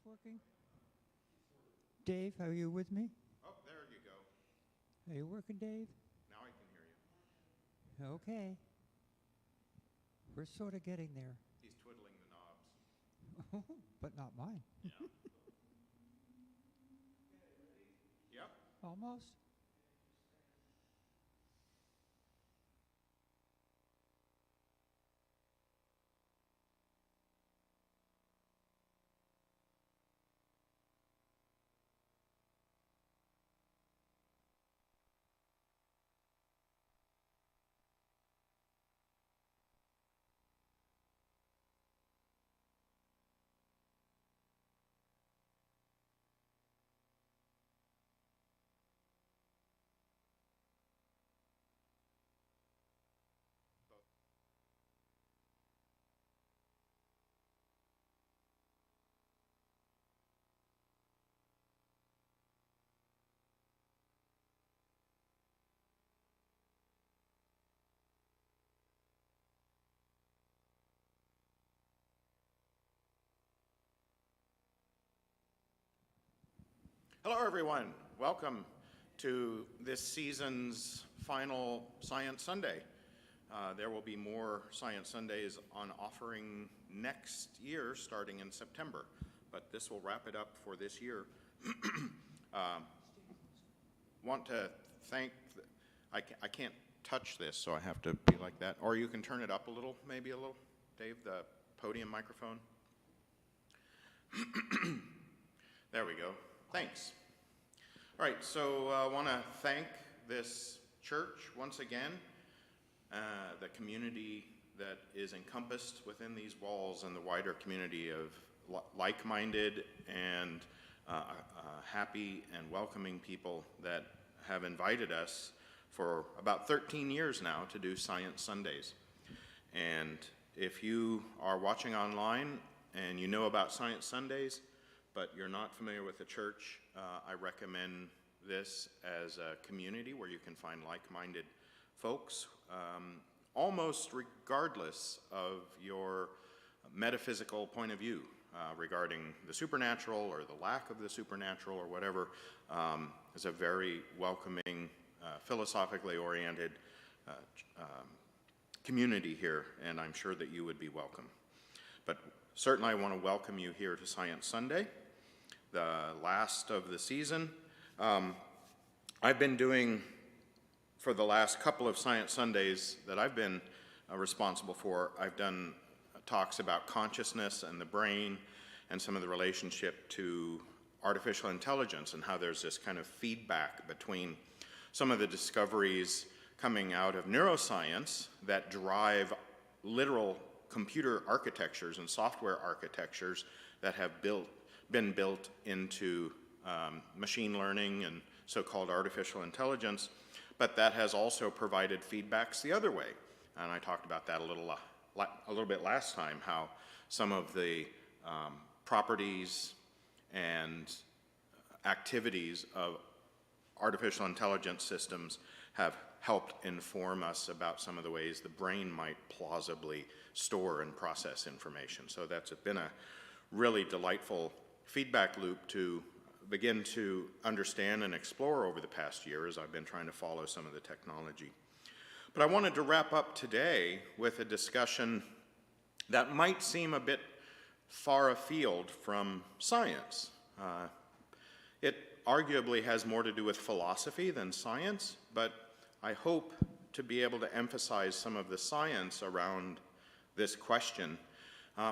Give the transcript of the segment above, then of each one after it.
working? Dave, are you with me? Oh, there you go. Are you working, Dave? Now I can hear you. Okay. We're sort of getting there. He's twiddling the knobs. But not mine. Yeah. Yep. Almost. Hello, everyone. Welcome to this season's final Science Sunday. There will be more Science Sundays on offering next year, starting in September, but this will wrap it up for this year. Want to thank, I can't touch this, so I have to be like that. Or you can turn it up a little, maybe a little, Dave, the podium microphone. There we go. Thanks. All right, so I want to thank this church once again, the community that is encompassed within these walls and the wider community of like-minded and happy and welcoming people that have invited us for about 13 years now to do Science Sundays. And if you are watching online and you know about Science Sundays, but you're not familiar with the church, I recommend this as a community where you can find like-minded folks, almost regardless of your metaphysical point of view regarding the supernatural or the lack of the supernatural or whatever. It's a very welcoming, philosophically oriented community here, and I'm sure that you would be welcome. But certainly I want to welcome you here to Science Sunday, the last of the season. I've been doing, for the last couple of Science Sundays that I've been responsible for, I've done talks about consciousness and the brain and some of the relationship to artificial intelligence and how there's this kind of feedback between some of the discoveries coming out of neuroscience that drive literal computer architectures and software architectures that have been built into machine learning and so-called artificial intelligence, but that has also provided feedbacks the other way. And I talked about that a little bit last time, how some of the properties and activities of artificial intelligence systems have helped inform us about some of the ways the brain might plausibly store and process information. So that's been a really delightful feedback loop to begin to understand and explore over the past year as I've been trying to follow some of the technology. But I wanted to wrap up today with a discussion that might seem a bit far afield from science. It arguably has more to do with philosophy than science, but I hope to be able to emphasize some of the science around this question,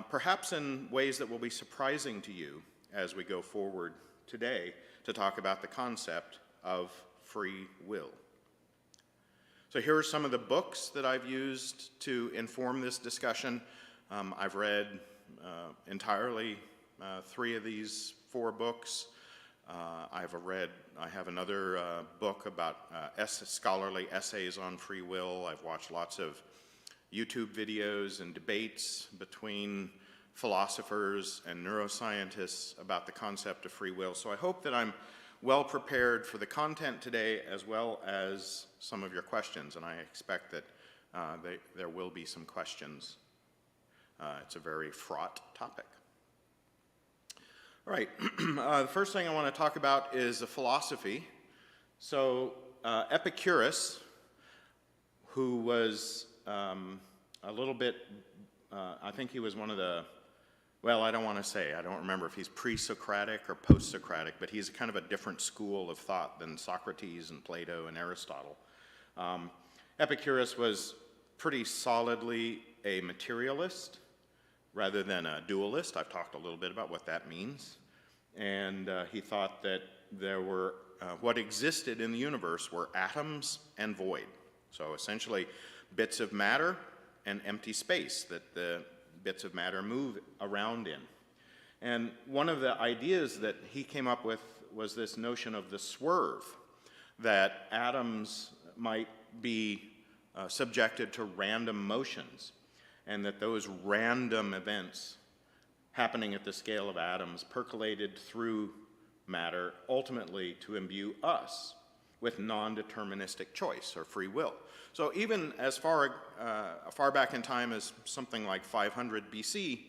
perhaps in ways that will be surprising to you as we go forward today to talk about the concept of free will. So here are some of the books that I've used to inform this discussion. I've read entirely 3 of these 4 books. I have another book about scholarly essays on free will. I've watched lots of YouTube videos and debates between philosophers and neuroscientists about the concept of free will. So I hope that I'm well prepared for the content today as well as some of your questions, and I expect that there will be some questions. It's a very fraught topic. All right, the first thing I want to talk about is the philosophy. So Epicurus, who was a little bit, I think he was one of the, well, I don't want to say, I don't remember if he's pre-Socratic or post-Socratic, but he's kind of a different school of thought than Socrates and Plato and Aristotle. Epicurus was pretty solidly a materialist rather than a dualist. I've talked a little bit about what that means. And he thought that there were, what existed in the universe were atoms and void. So essentially bits of matter and empty space that the bits of matter move around in. And one of the ideas that he came up with was this notion of the swerve, that atoms might be subjected to random motions, and that those random events happening at the scale of atoms percolated through matter ultimately to imbue us with non-deterministic choice or free will. So even as far back in time as something like 500 BC,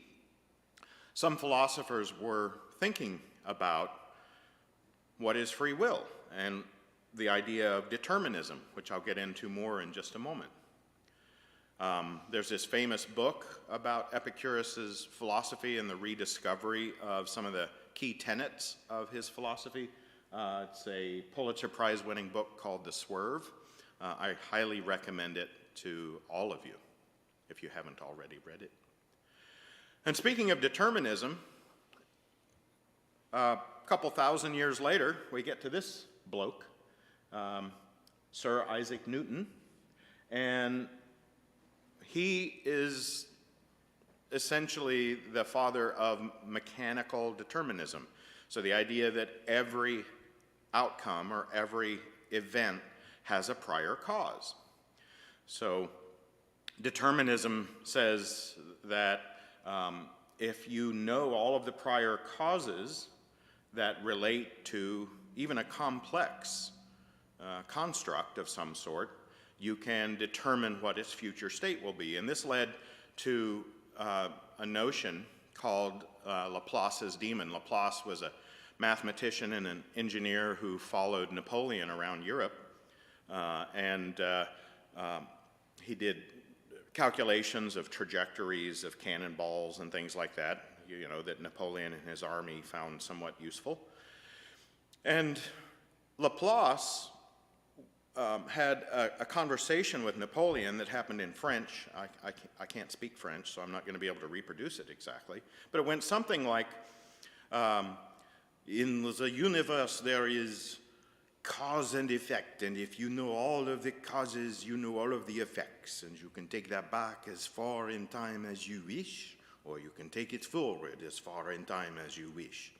some philosophers were thinking about what is free will and the idea of determinism, which I'll get into more in just a moment. There's this famous book about Epicurus's philosophy and the rediscovery of some of the key tenets of his philosophy. It's a Pulitzer Prize winning book called The Swerve. I highly recommend it to all of you if you haven't already read it. And speaking of determinism, a couple thousand years later, we get to this bloke, Sir Isaac Newton, and he is essentially the father of mechanical determinism. So the idea that every outcome or every event has a prior cause. So determinism says that if you know all of the prior causes that relate to even a complex construct of some sort, you can determine what its future state will be. And this led to a notion called Laplace's demon. Laplace was a mathematician and an engineer who followed Napoleon around Europe. He did calculations of trajectories of cannonballs and things like that, you know, that Napoleon and his army found somewhat useful. And Laplace had a conversation with Napoleon that happened in French. I can't speak French, so I'm not going to be able to reproduce it exactly. But it went something like, in the universe there is cause and effect, and if you know all of the causes, you know all of the effects, and you can take that back as far in time as you wish, or you can take it forward as far in time as you wish.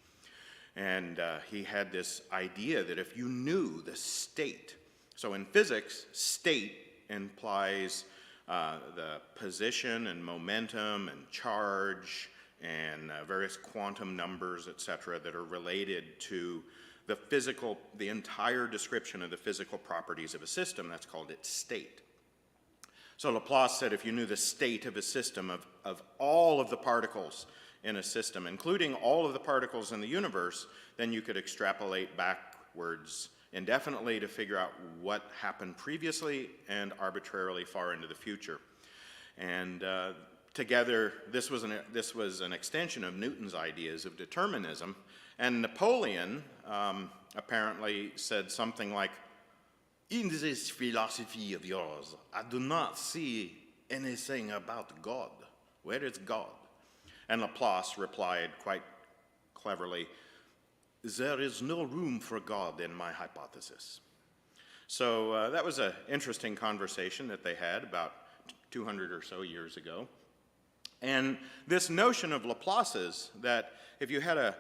And he had this idea that if you knew the state, so in physics, state implies the position and momentum and charge and various quantum numbers, etc., that are related to the entire description of the physical properties of a system. That's called its state. So Laplace said if you knew the state of a system, of all of the particles in a system, including all of the particles in the universe, then you could extrapolate backwards indefinitely to figure out what happened previously and arbitrarily far into the future. And together, this was an extension of Newton's ideas of determinism. And Napoleon apparently said something like, "In this philosophy of yours, I do not see anything about God. Where is God?" And Laplace replied quite cleverly, "There is no room for God in my hypothesis." So that was an interesting conversation that they had about 200 or so years ago. And this notion of Laplace's, that if you had a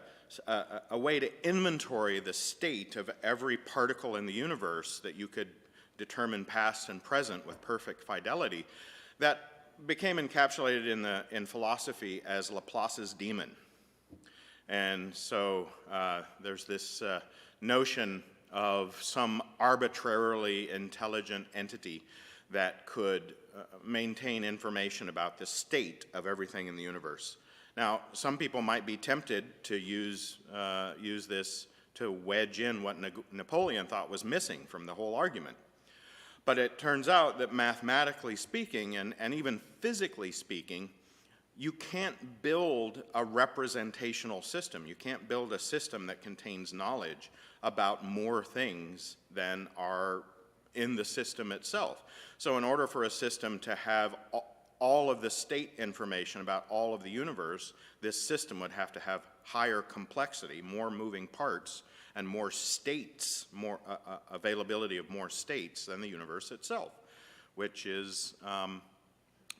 way to inventory the state of every particle in the universe, that you could determine past and present with perfect fidelity, that became encapsulated in philosophy as Laplace's demon. And so there's this notion of some arbitrarily intelligent entity that could maintain information about the state of everything in the universe. Now, some people might be tempted to use this to wedge in what Napoleon thought was missing from the whole argument. But it turns out that mathematically speaking, and even physically speaking, you can't build a representational system. You can't build a system that contains knowledge about more things than are in the system itself. So in order for a system to have all of the state information about all of the universe, this system would have to have higher complexity, more moving parts, and more states, more availability of more states than the universe itself, which is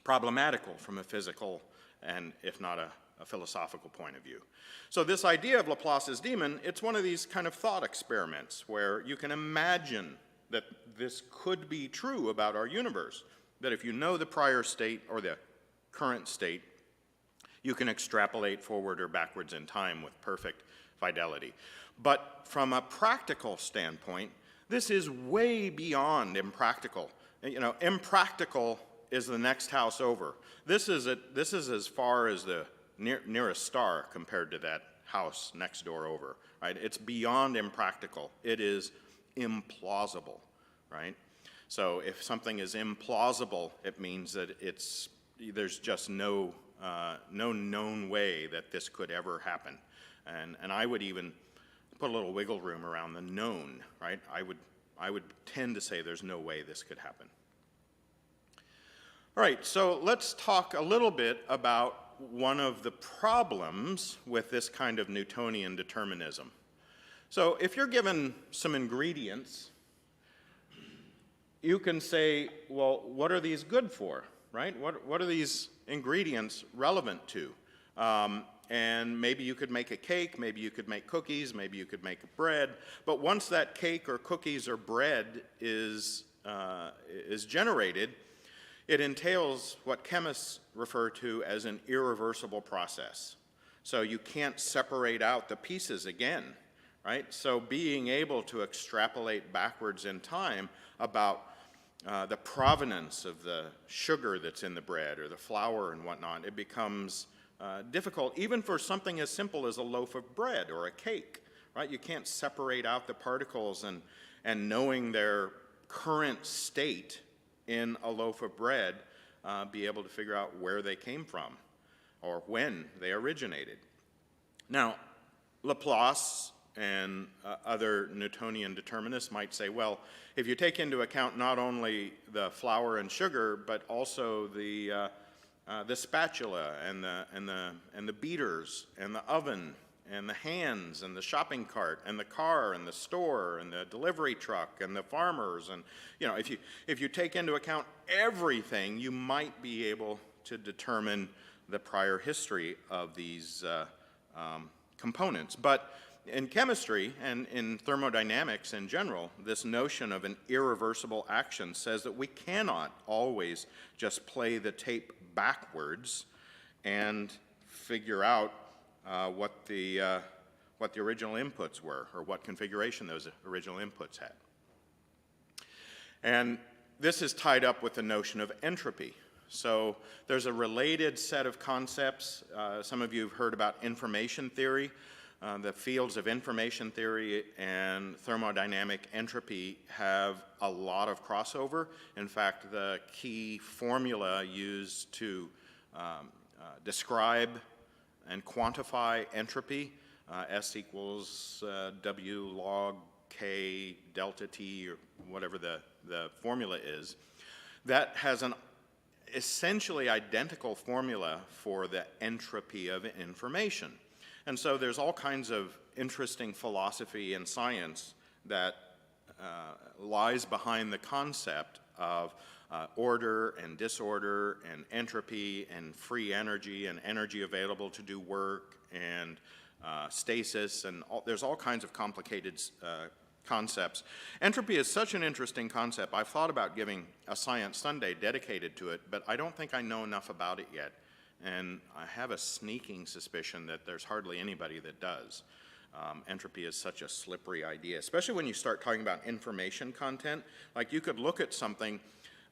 problematical from a physical and if not a philosophical point of view. So this idea of Laplace's demon, it's one of these kind of thought experiments where you can imagine that this could be true about our universe, that if you know the prior state or the current state, you can extrapolate forward or backwards in time with perfect fidelity. But from a practical standpoint, this is way beyond impractical. You know, impractical is the next house over. This is as far as the nearest star compared to that house next door over, right? It's beyond impractical. It is implausible, right? So if something is implausible, it means that there's just no known way that this could ever happen. And I would even put a little wiggle room around the known, right? I would tend to say there's no way this could happen. All right, so let's talk a little bit about one of the problems with this kind of Newtonian determinism. So if you're given some ingredients, you can say, well, what are these good for, right? What are these ingredients relevant to? And maybe you could make a cake, maybe you could make cookies, maybe you could make bread. But once that cake or cookies or bread is generated, it entails what chemists refer to as an irreversible process. So you can't separate out the pieces again, right? So being able to extrapolate backwards in time about the provenance of the sugar that's in the bread or the flour and whatnot, it becomes difficult, even for something as simple as a loaf of bread or a cake, right? You can't separate out the particles and knowing their current state in a loaf of bread, be able to figure out where they came from or when they originated. Now, Laplace and other Newtonian determinists might say, well, if you take into account not only the flour and sugar, but also the spatula and the beaters and the oven and the hands and the shopping cart and the car and the store and the delivery truck and the farmers, and if you take into account everything, you might be able to determine the prior history of these components. But in chemistry and in thermodynamics in general, this notion of an irreversible action says that we cannot always just play the tape backwards and figure out what the original inputs were or what configuration those original inputs had. And this is tied up with the notion of entropy. So there's a related set of concepts. Some of you have heard about information theory. The fields of information theory and thermodynamic entropy have a lot of crossover. In fact, the key formula used to describe and quantify entropy, S equals W log K delta T, or whatever the formula is, that has an essentially identical formula for the entropy of information. And so there's all kinds of interesting philosophy and science that lies behind the concept of order and disorder and entropy and free energy and energy available to do work and stasis, and there's all kinds of complicated concepts. Entropy is such an interesting concept. I've thought about giving a Science Sunday dedicated to it, but I don't think I know enough about it yet. And I have a sneaking suspicion that there's hardly anybody that does. Entropy is such a slippery idea, especially when you start talking about information content. Like, you could look at something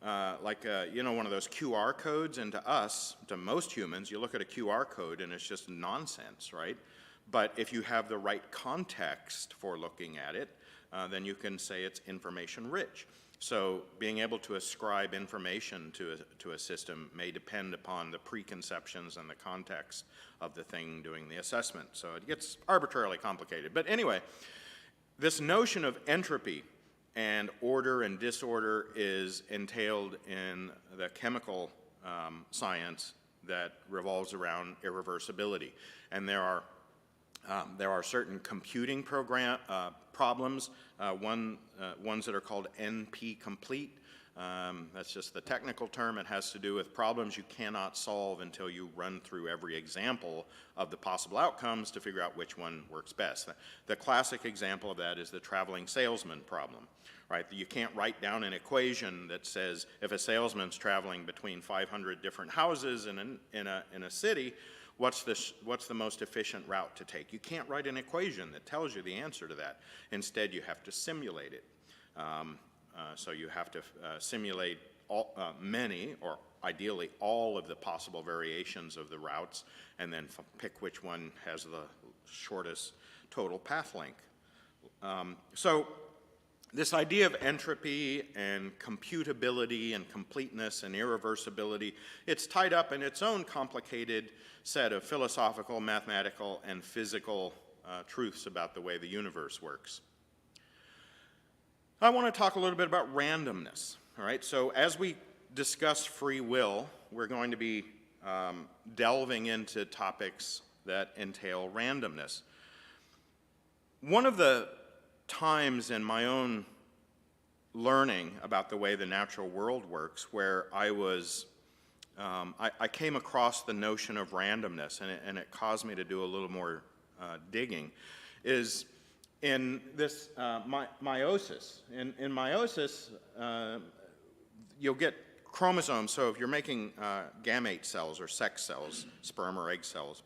you know, one of those QR codes, and to us, to most humans, you look at a QR code and it's just nonsense, right? But if you have the right context for looking at it, then you can say it's information rich. So being able to ascribe information to a system may depend upon the preconceptions and the context of the thing doing the assessment. So it gets arbitrarily complicated. But anyway, this notion of entropy and order and disorder is entailed in the chemical science that revolves around irreversibility. And there are certain computing problems, ones that are called NP-complete. That's just the technical term. It has to do with problems you cannot solve until you run through every example of the possible outcomes to figure out which one works best. The classic example of that is the traveling salesman problem, right? You can't write down an equation that says if a salesman's traveling between 500 different houses in a city, what's the most efficient route to take? You can't write an equation that tells you the answer to that. Instead, you have to simulate it. So you have to simulate many, or ideally all, of the possible variations of the routes, and then pick which one has the shortest total path length. So this idea of entropy and computability and completeness and irreversibility, it's tied up in its own complicated set of philosophical, mathematical, and physical truths about the way the universe works. I want to talk a little bit about randomness. All right, so as we discuss free will, we're going to be delving into topics that entail randomness. One of the times in my own learning about the way the natural world works where I came across the notion of randomness, and it caused me to do a little more digging, is in this meiosis. In meiosis, you'll get chromosomes. So if you're making gamete cells or sex cells, sperm or egg cells,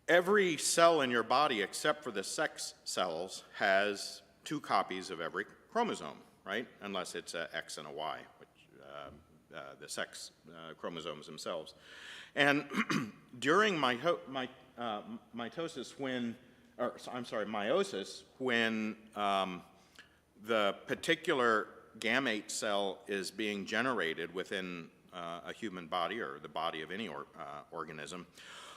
every cell in your body except for the sex cells has 2 copies of every chromosome, right? Unless it's an X and a Y, which the sex chromosomes themselves. And during meiosis, when the particular gamete cell is being generated within a human body or the body of any organism,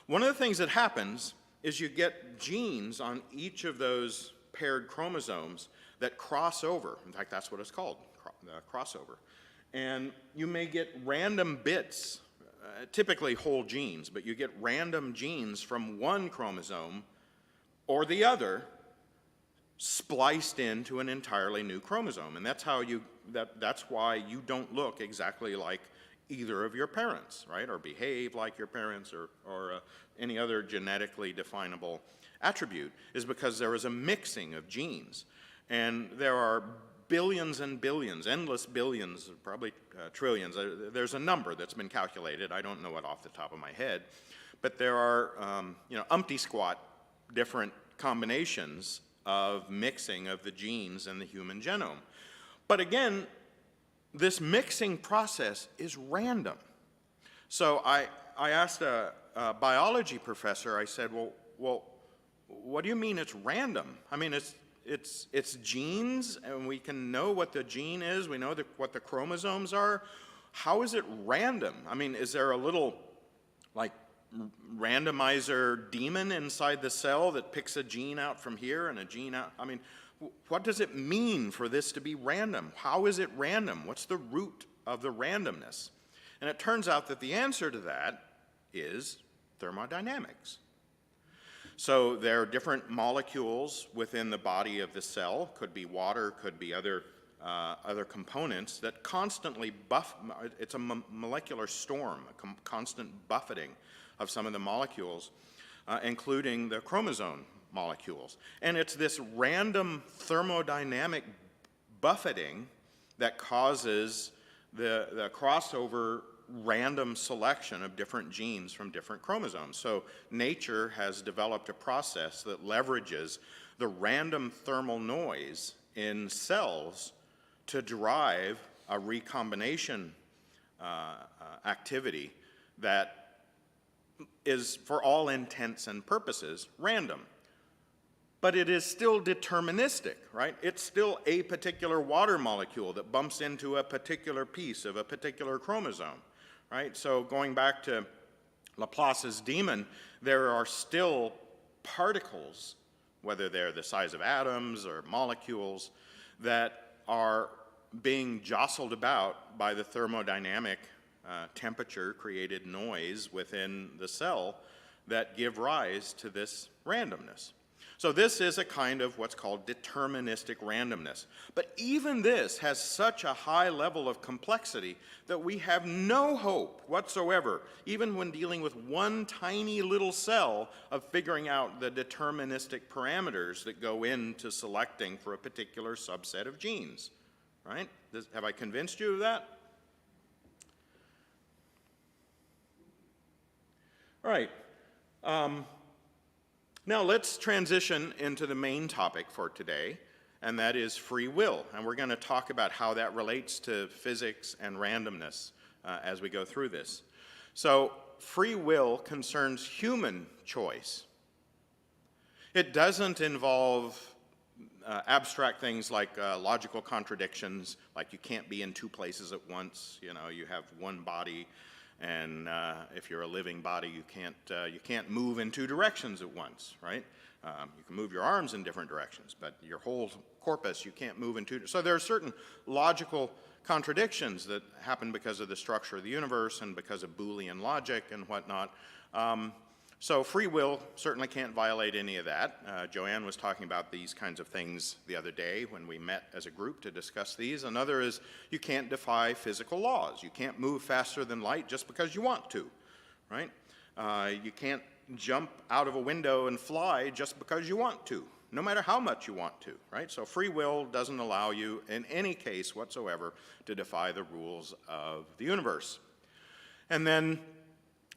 one of the things that happens is you get genes on each of those paired chromosomes that cross over. In fact, that's what it's called, crossover. And you may get random bits, typically whole genes, but you get random genes from one chromosome or the other spliced into an entirely new chromosome. And that's how that's why you don't look exactly like either of your parents, right? Or behave like your parents, or any other genetically definable attribute, is because there is a mixing of genes. And there are billions and billions, endless billions, probably trillions. There's a number that's been calculated. I don't know it off the top of my head. But there are, umpty-squat different combinations of mixing of the genes in the human genome. But again, this mixing process is random. So I asked a biology professor, I said, well, what do you mean it's random? I mean, it's genes, and we can know what the gene is, we know what the chromosomes are. How is it random? I mean, is there a little, like, randomizer demon inside the cell that picks a gene out from here and a gene out? I mean, what does it mean for this to be random? How is it random? What's the root of the randomness? And it turns out that the answer to that is thermodynamics. So there are different molecules within the body of the cell, could be water, could be other components that constantly it's a molecular storm, a constant buffeting of some of the molecules, including the chromosome molecules. And it's this random thermodynamic buffeting that causes the crossover random selection of different genes from different chromosomes. So nature has developed a process that leverages the random thermal noise in cells to drive a recombination activity that is, for all intents and purposes, random. But it is still deterministic, right? It's still a particular water molecule that bumps into a particular piece of a particular chromosome, right? So going back to Laplace's demon, there are still particles, whether they're the size of atoms or molecules, that are being jostled about by the thermodynamic temperature-created noise within the cell that give rise to this randomness. So this is a kind of what's called deterministic randomness. But even this has such a high level of complexity that we have no hope whatsoever, even when dealing with one tiny little cell, of figuring out the deterministic parameters that go into selecting for a particular subset of genes. Right? Have I convinced you of that? All right. Now let's transition into the main topic for today, and that is free will. And we're going to talk about how that relates to physics and randomness as we go through this. So free will concerns human choice. It doesn't involve abstract things like logical contradictions, like you can't be in two places at once. You know, you have one body, and if you're a living body, you can't move in two directions at once, right? You can move your arms in different directions, but your whole corpus you can't move in two. So there are certain logical contradictions that happen because of the structure of the universe and because of Boolean logic and whatnot. So free will certainly can't violate any of that. Joanne was talking about these kinds of things the other day when we met as a group to discuss these. Another is you can't defy physical laws. You can't move faster than light just because you want to, right? You can't jump out of a window and fly just because you want to, no matter how much you want to, right? So free will doesn't allow you in any case whatsoever to defy the rules of the universe. And then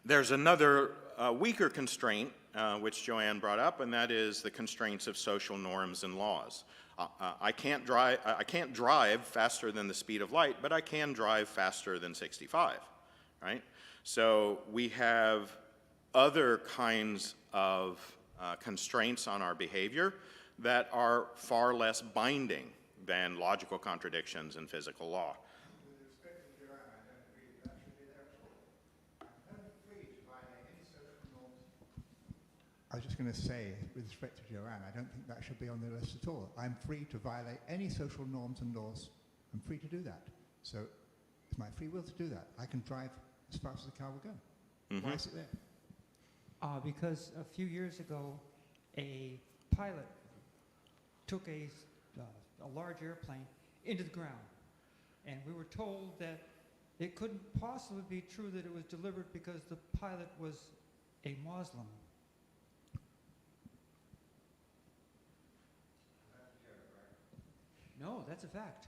there's another weaker constraint, which Joanne brought up, and that is the constraints of social norms and laws. I can't drive faster than the speed of light, but I can drive faster than 65, right? So we have other kinds of constraints on our behavior that are far less binding than logical contradictions in physical law. I was just going to say, with respect to Joanne, I don't think that should be on the list at all. I'm free to violate any social norms and laws. I'm free to do that. So it's my free will to do that. I can drive as fast as the car will go. Mm-hmm. Why is it there? Because a few years ago, a pilot took a large airplane into the ground. And we were told that it couldn't possibly be true that it was delivered because the pilot was a Muslim. No, that's a fact.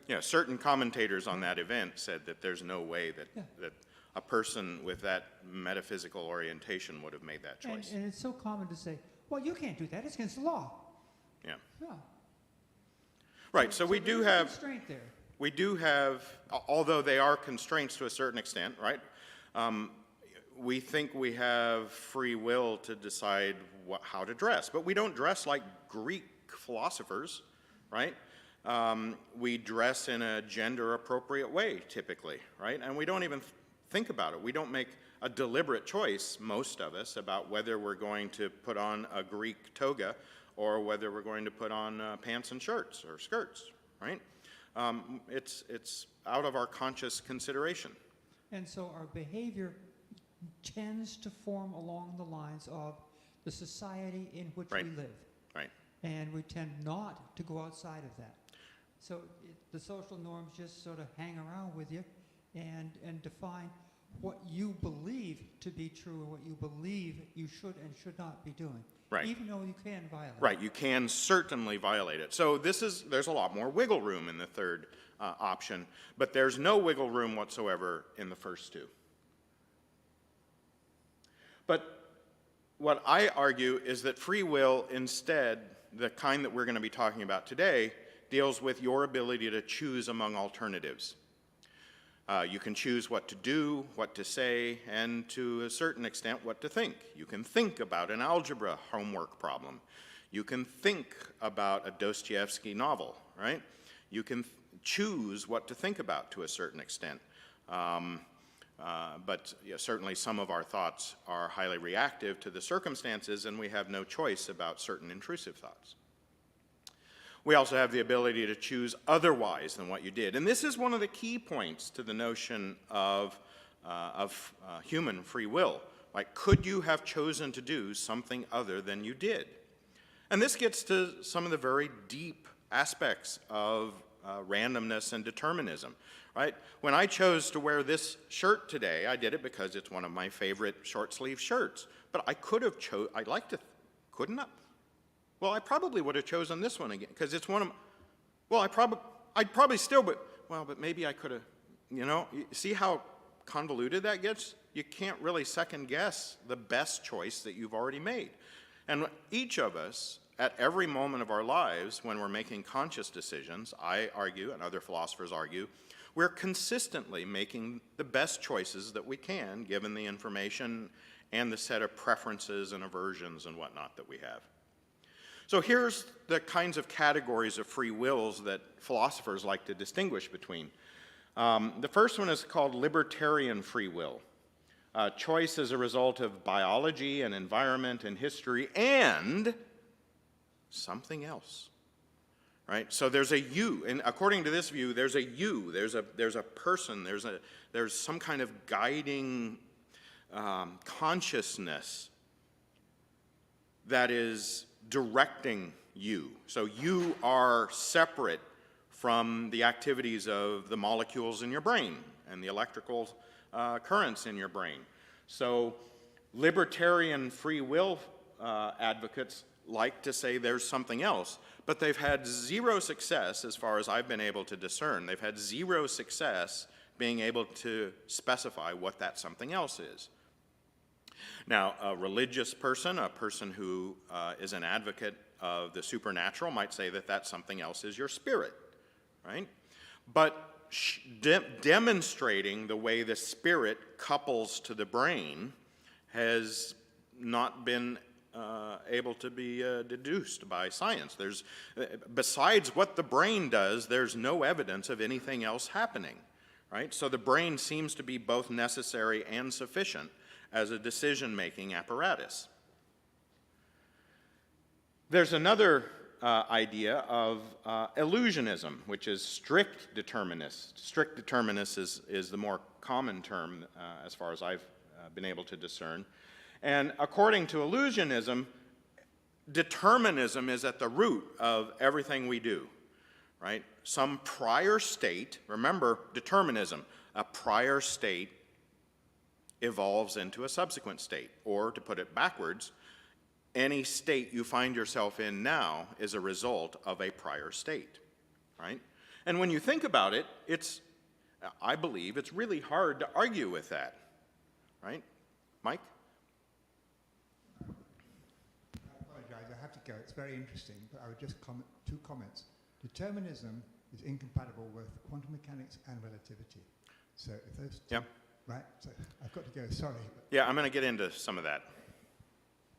Yeah, certain commentators on that event said that there's no way that, that a person with that metaphysical orientation would have made that choice. And it's so common to say, well, you can't do that. It's against the law. Yeah. Yeah. Right, so we do there's a have, constraint there. we do have, although they are constraints to a certain extent, right? We think we have free will to decide how to dress, but we don't dress like Greek philosophers, right? We dress in a gender-appropriate way, typically, right? And we don't even think about it. We don't make a deliberate choice, most of us, about whether we're going to put on a Greek toga or whether we're going to put on pants and shirts or skirts, right? It's out of our conscious consideration. And so our behavior tends to form along the lines of the society in which Right. we live. Right. And we tend not to go outside of that. So the social norms just sort of hang around with you and define what you believe to be true and what you believe you should and should not be doing. Right. Even though you can violate it. Right, you can certainly violate it. So there's a lot more wiggle room in the third option, but there's no wiggle room whatsoever in the first two. But what I argue is that free will, instead, the kind that we're going to be talking about today, deals with your ability to choose among alternatives. You can choose what to do, what to say, and to a certain extent, what to think. You can think about an algebra homework problem. You can think about a Dostoevsky novel, right? You can choose what to think about to a certain extent. But certainly some of our thoughts are highly reactive to the circumstances, and we have no choice about certain intrusive thoughts. We also have the ability to choose otherwise than what you did. And this is one of the key points to the notion of human free will. Like, could you have chosen to do something other than you did? And this gets to some of the very deep aspects of randomness and determinism, right? When I chose to wear this shirt today, I did it because it's one of my favorite short-sleeve shirts. But I could have couldn't I? Well, I probably would have chosen this one again, because it's one of, well, I'd probably still, but maybe I could have, you see how convoluted that gets? You can't really second guess the best choice that you've already made. And each of us, at every moment of our lives, when we're making conscious decisions, I argue, and other philosophers argue, we're consistently making the best choices that we can, given the information and the set of preferences and aversions and whatnot that we have. So here's the kinds of categories of free wills that philosophers like to distinguish between. The first one is called libertarian free will. Choice as a result of biology and environment and history and something else, right? So there's a you, and according to this view, there's a you, there's a person, there's some kind of guiding consciousness that is directing you. So you are separate from the activities of the molecules in your brain and the electrical currents in your brain. So libertarian free will advocates like to say there's something else, but they've had zero success, as far as I've been able to discern. They've had zero success being able to specify what that something else is. Now, a religious person, a person who is an advocate of the supernatural, might say that that something else is your spirit, right? But demonstrating the way the spirit couples to the brain has not been able to be deduced by science. Besides what the brain does, there's no evidence of anything else happening, right? So the brain seems to be both necessary and sufficient as a decision-making apparatus. There's another idea of illusionism, which is strict determinist. Strict determinist is the more common term as far as I've been able to discern. And according to illusionism, determinism is at the root of everything we do, right? Some prior state, remember determinism, a prior state evolves into a subsequent state. Or, to put it backwards, any state you find yourself in now is a result of a prior state, right? And when you think about it, I believe it's really hard to argue with that, right? Mike? I apologize, I have to go. It's very interesting, but I would just comment two comments. Determinism is incompatible with quantum mechanics and relativity. So if those two, yeah. Right, so I've got to go, sorry. Yeah, I'm going to get into some of that.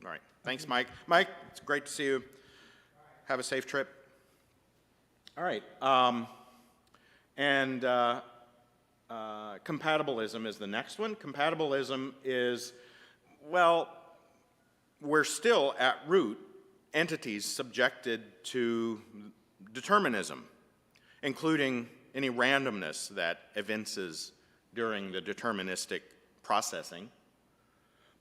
All right, thanks, Mike. Mike, it's great to see you. Have a safe trip. All right, compatibilism is the next one. Compatibilism is, well, we're still at root entities subjected to determinism, including any randomness that evinces during the deterministic processing.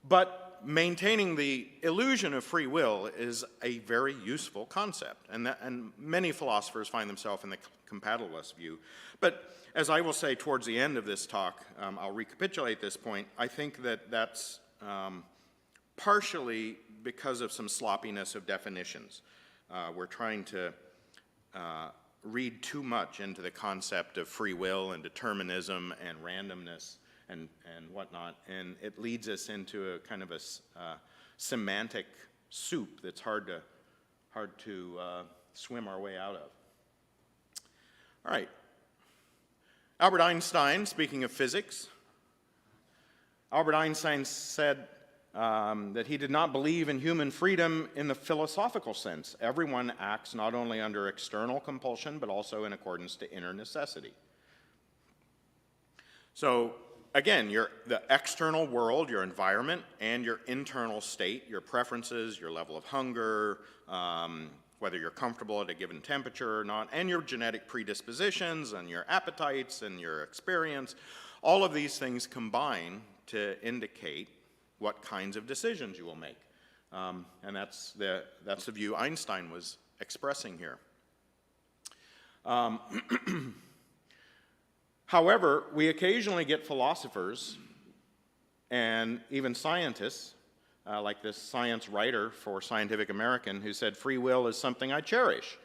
But maintaining the illusion of free will is a very useful concept, and many philosophers find themselves in the compatibilist view. But as I will say towards the end of this talk, I'll recapitulate this point. I think that that's partially because of some sloppiness of definitions. We're trying to read too much into the concept of free will and determinism and randomness and whatnot, and it leads us into a kind of a semantic soup that's hard to swim our way out of. All right. Albert Einstein, speaking of physics, Albert Einstein said that he did not believe in human freedom in the philosophical sense. Everyone acts not only under external compulsion, but also in accordance to inner necessity. So, again, the external world, your environment, and your internal state, your preferences, your level of hunger, whether you're comfortable at a given temperature or not, and your genetic predispositions, and your appetites, and your experience, all of these things combine to indicate what kinds of decisions you will make. And that's the view Einstein was expressing here. However, we occasionally get philosophers and even scientists, like this science writer for Scientific American, who said, free will is something I cherish.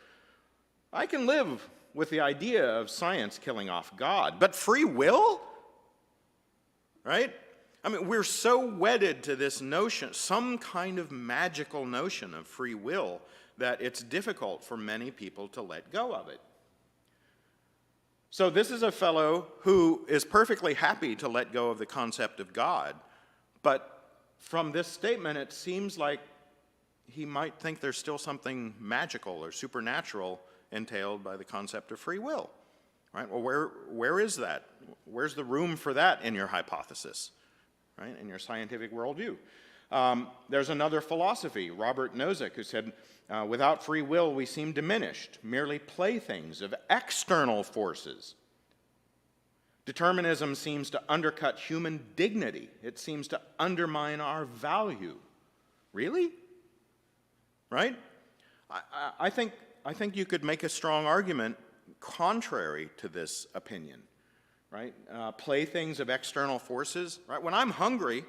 I can live with the idea of science killing off God, but free will? Right? I mean, we're so wedded to this notion, some kind of magical notion of free will, that it's difficult for many people to let go of it. So this is a fellow who is perfectly happy to let go of the concept of God, but from this statement, it seems like he might think there's still something magical or supernatural entailed by the concept of free will. Right? Well, where is that? Where's the room for that in your hypothesis? Right? In your scientific worldview. There's another philosophy, Robert Nozick, who said, without free will, we seem diminished, merely playthings of external forces. Determinism seems to undercut human dignity. It seems to undermine our value. Really? Right? I think you could make a strong argument contrary to this opinion. Right? Playthings of external forces. Right? When I'm hungry,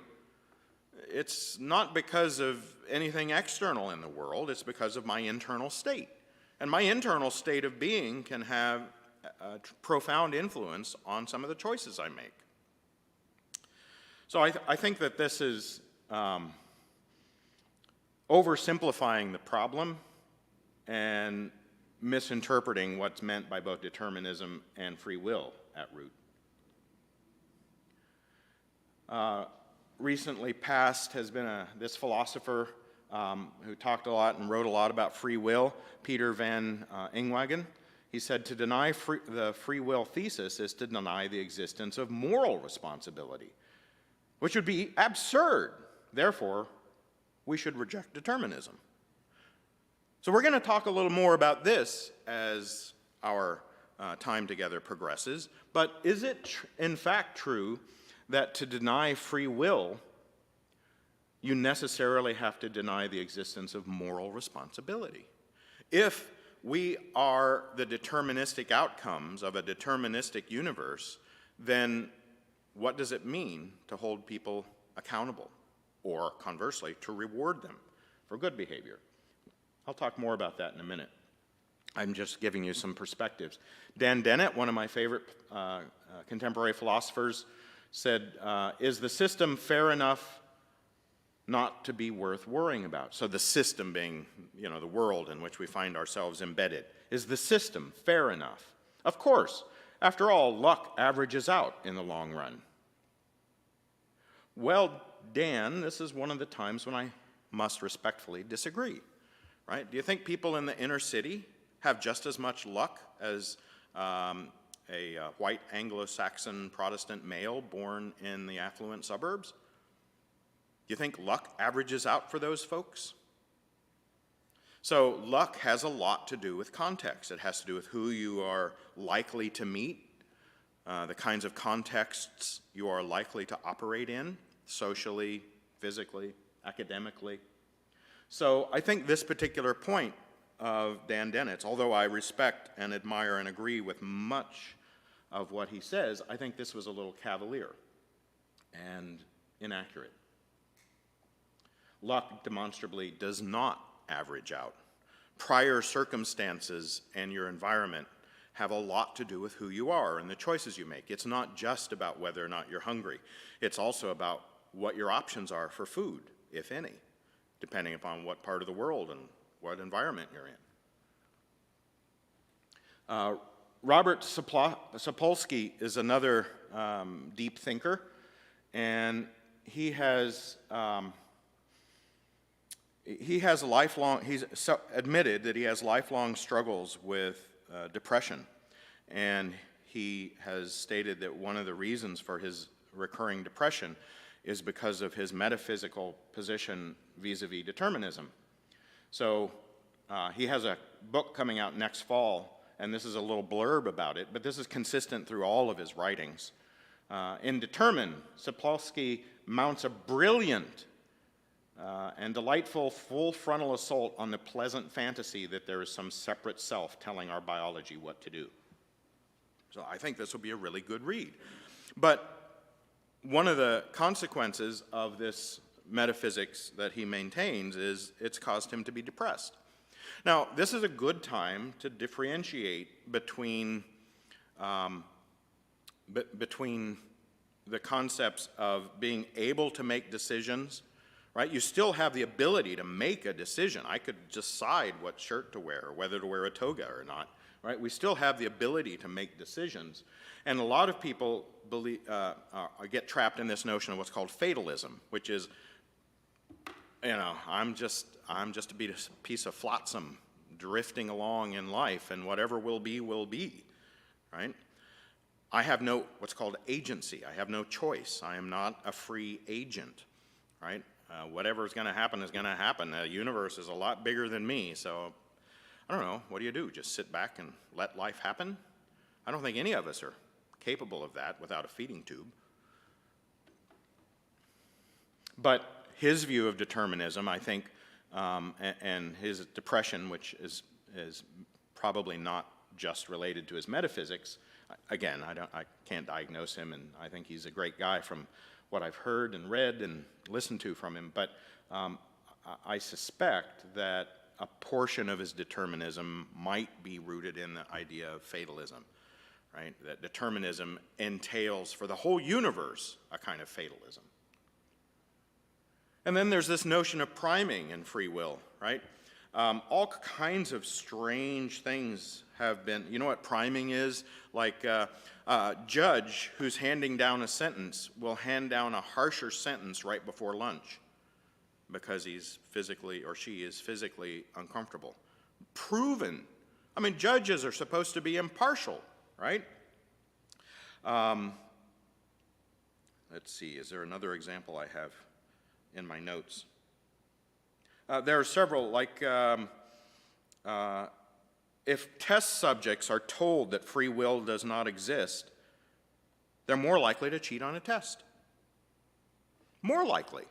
it's not because of anything external in the world. It's because of my internal state. And my internal state of being can have a profound influence on some of the choices I make. So I think that this is oversimplifying the problem and misinterpreting what's meant by both determinism and free will at root. Recently passed has been this philosopher who talked a lot and wrote a lot about free will, Peter van Inwagen. He said, to deny the free will thesis is to deny the existence of moral responsibility, which would be absurd. Therefore, we should reject determinism. So we're going to talk a little more about this as our time together progresses. But is it in fact true that to deny free will, you necessarily have to deny the existence of moral responsibility? If we are the deterministic outcomes of a deterministic universe, then what does it mean to hold people accountable, or conversely, to reward them for good behavior? I'll talk more about that in a minute. I'm just giving you some perspectives. Dan Dennett, one of my favorite contemporary philosophers, said, is the system fair enough not to be worth worrying about? So the system being, the world in which we find ourselves embedded. Is the system fair enough? Of course. After all, luck averages out in the long run. Well, Dan, this is one of the times when I must respectfully disagree. Right? Do you think people in the inner city have just as much luck as a white Anglo-Saxon Protestant male born in the affluent suburbs? Do you think luck averages out for those folks? So luck has a lot to do with context. It has to do with who you are likely to meet, the kinds of contexts you are likely to operate in, socially, physically, academically. So I think this particular point of Dan Dennett's, although I respect and admire and agree with much of what he says, I think this was a little cavalier and inaccurate. Luck demonstrably does not average out. Prior circumstances and your environment have a lot to do with who you are and the choices you make. It's not just about whether or not you're hungry. It's also about what your options are for food, if any, depending upon what part of the world and what environment you're in. Robert Sapolsky is another deep thinker, and he has admitted that he has lifelong struggles with depression, and he has stated that one of the reasons for his recurring depression is because of his metaphysical position vis-a-vis determinism. So he has a book coming out next fall, and this is a little blurb about it, but this is consistent through all of his writings. In Determined, Sapolsky mounts a brilliant and delightful full frontal assault on the pleasant fantasy that there is some separate self telling our biology what to do. So I think this will be a really good read. But one of the consequences of this metaphysics that he maintains is it's caused him to be depressed. Now, this is a good time to differentiate between the concepts of being able to make decisions, right? You still have the ability to make a decision. I could decide what shirt to wear, or whether to wear a toga or not, right? We still have the ability to make decisions. And a lot of people get trapped in this notion of what's called fatalism, which is, you know, I'm just a piece of flotsam drifting along in life, and whatever will be, right? I have what's called agency. I have no choice. I am not a free agent, right? Whatever is going to happen is going to happen. The universe is a lot bigger than me, so I don't know. What do? Just sit back and let life happen? I don't think any of us are capable of that without a feeding tube. But his view of determinism, I think, and his depression, which is probably not just related to his metaphysics. Again, I can't diagnose him, and I think he's a great guy from what I've heard and read and listened to from him. But I suspect that a portion of his determinism might be rooted in the idea of fatalism, right? That determinism entails for the whole universe a kind of fatalism. And then there's this notion of priming and free will, right? All kinds of strange things have been, you know what priming is? Like a judge who's handing down a sentence will hand down a harsher sentence right before lunch because he's physically, or she is physically uncomfortable. Proven. I mean, judges are supposed to be impartial, right? Let's see, is there another example I have in my notes? There are several, like if test subjects are told that free will does not exist, they're more likely to cheat on a test. More likely.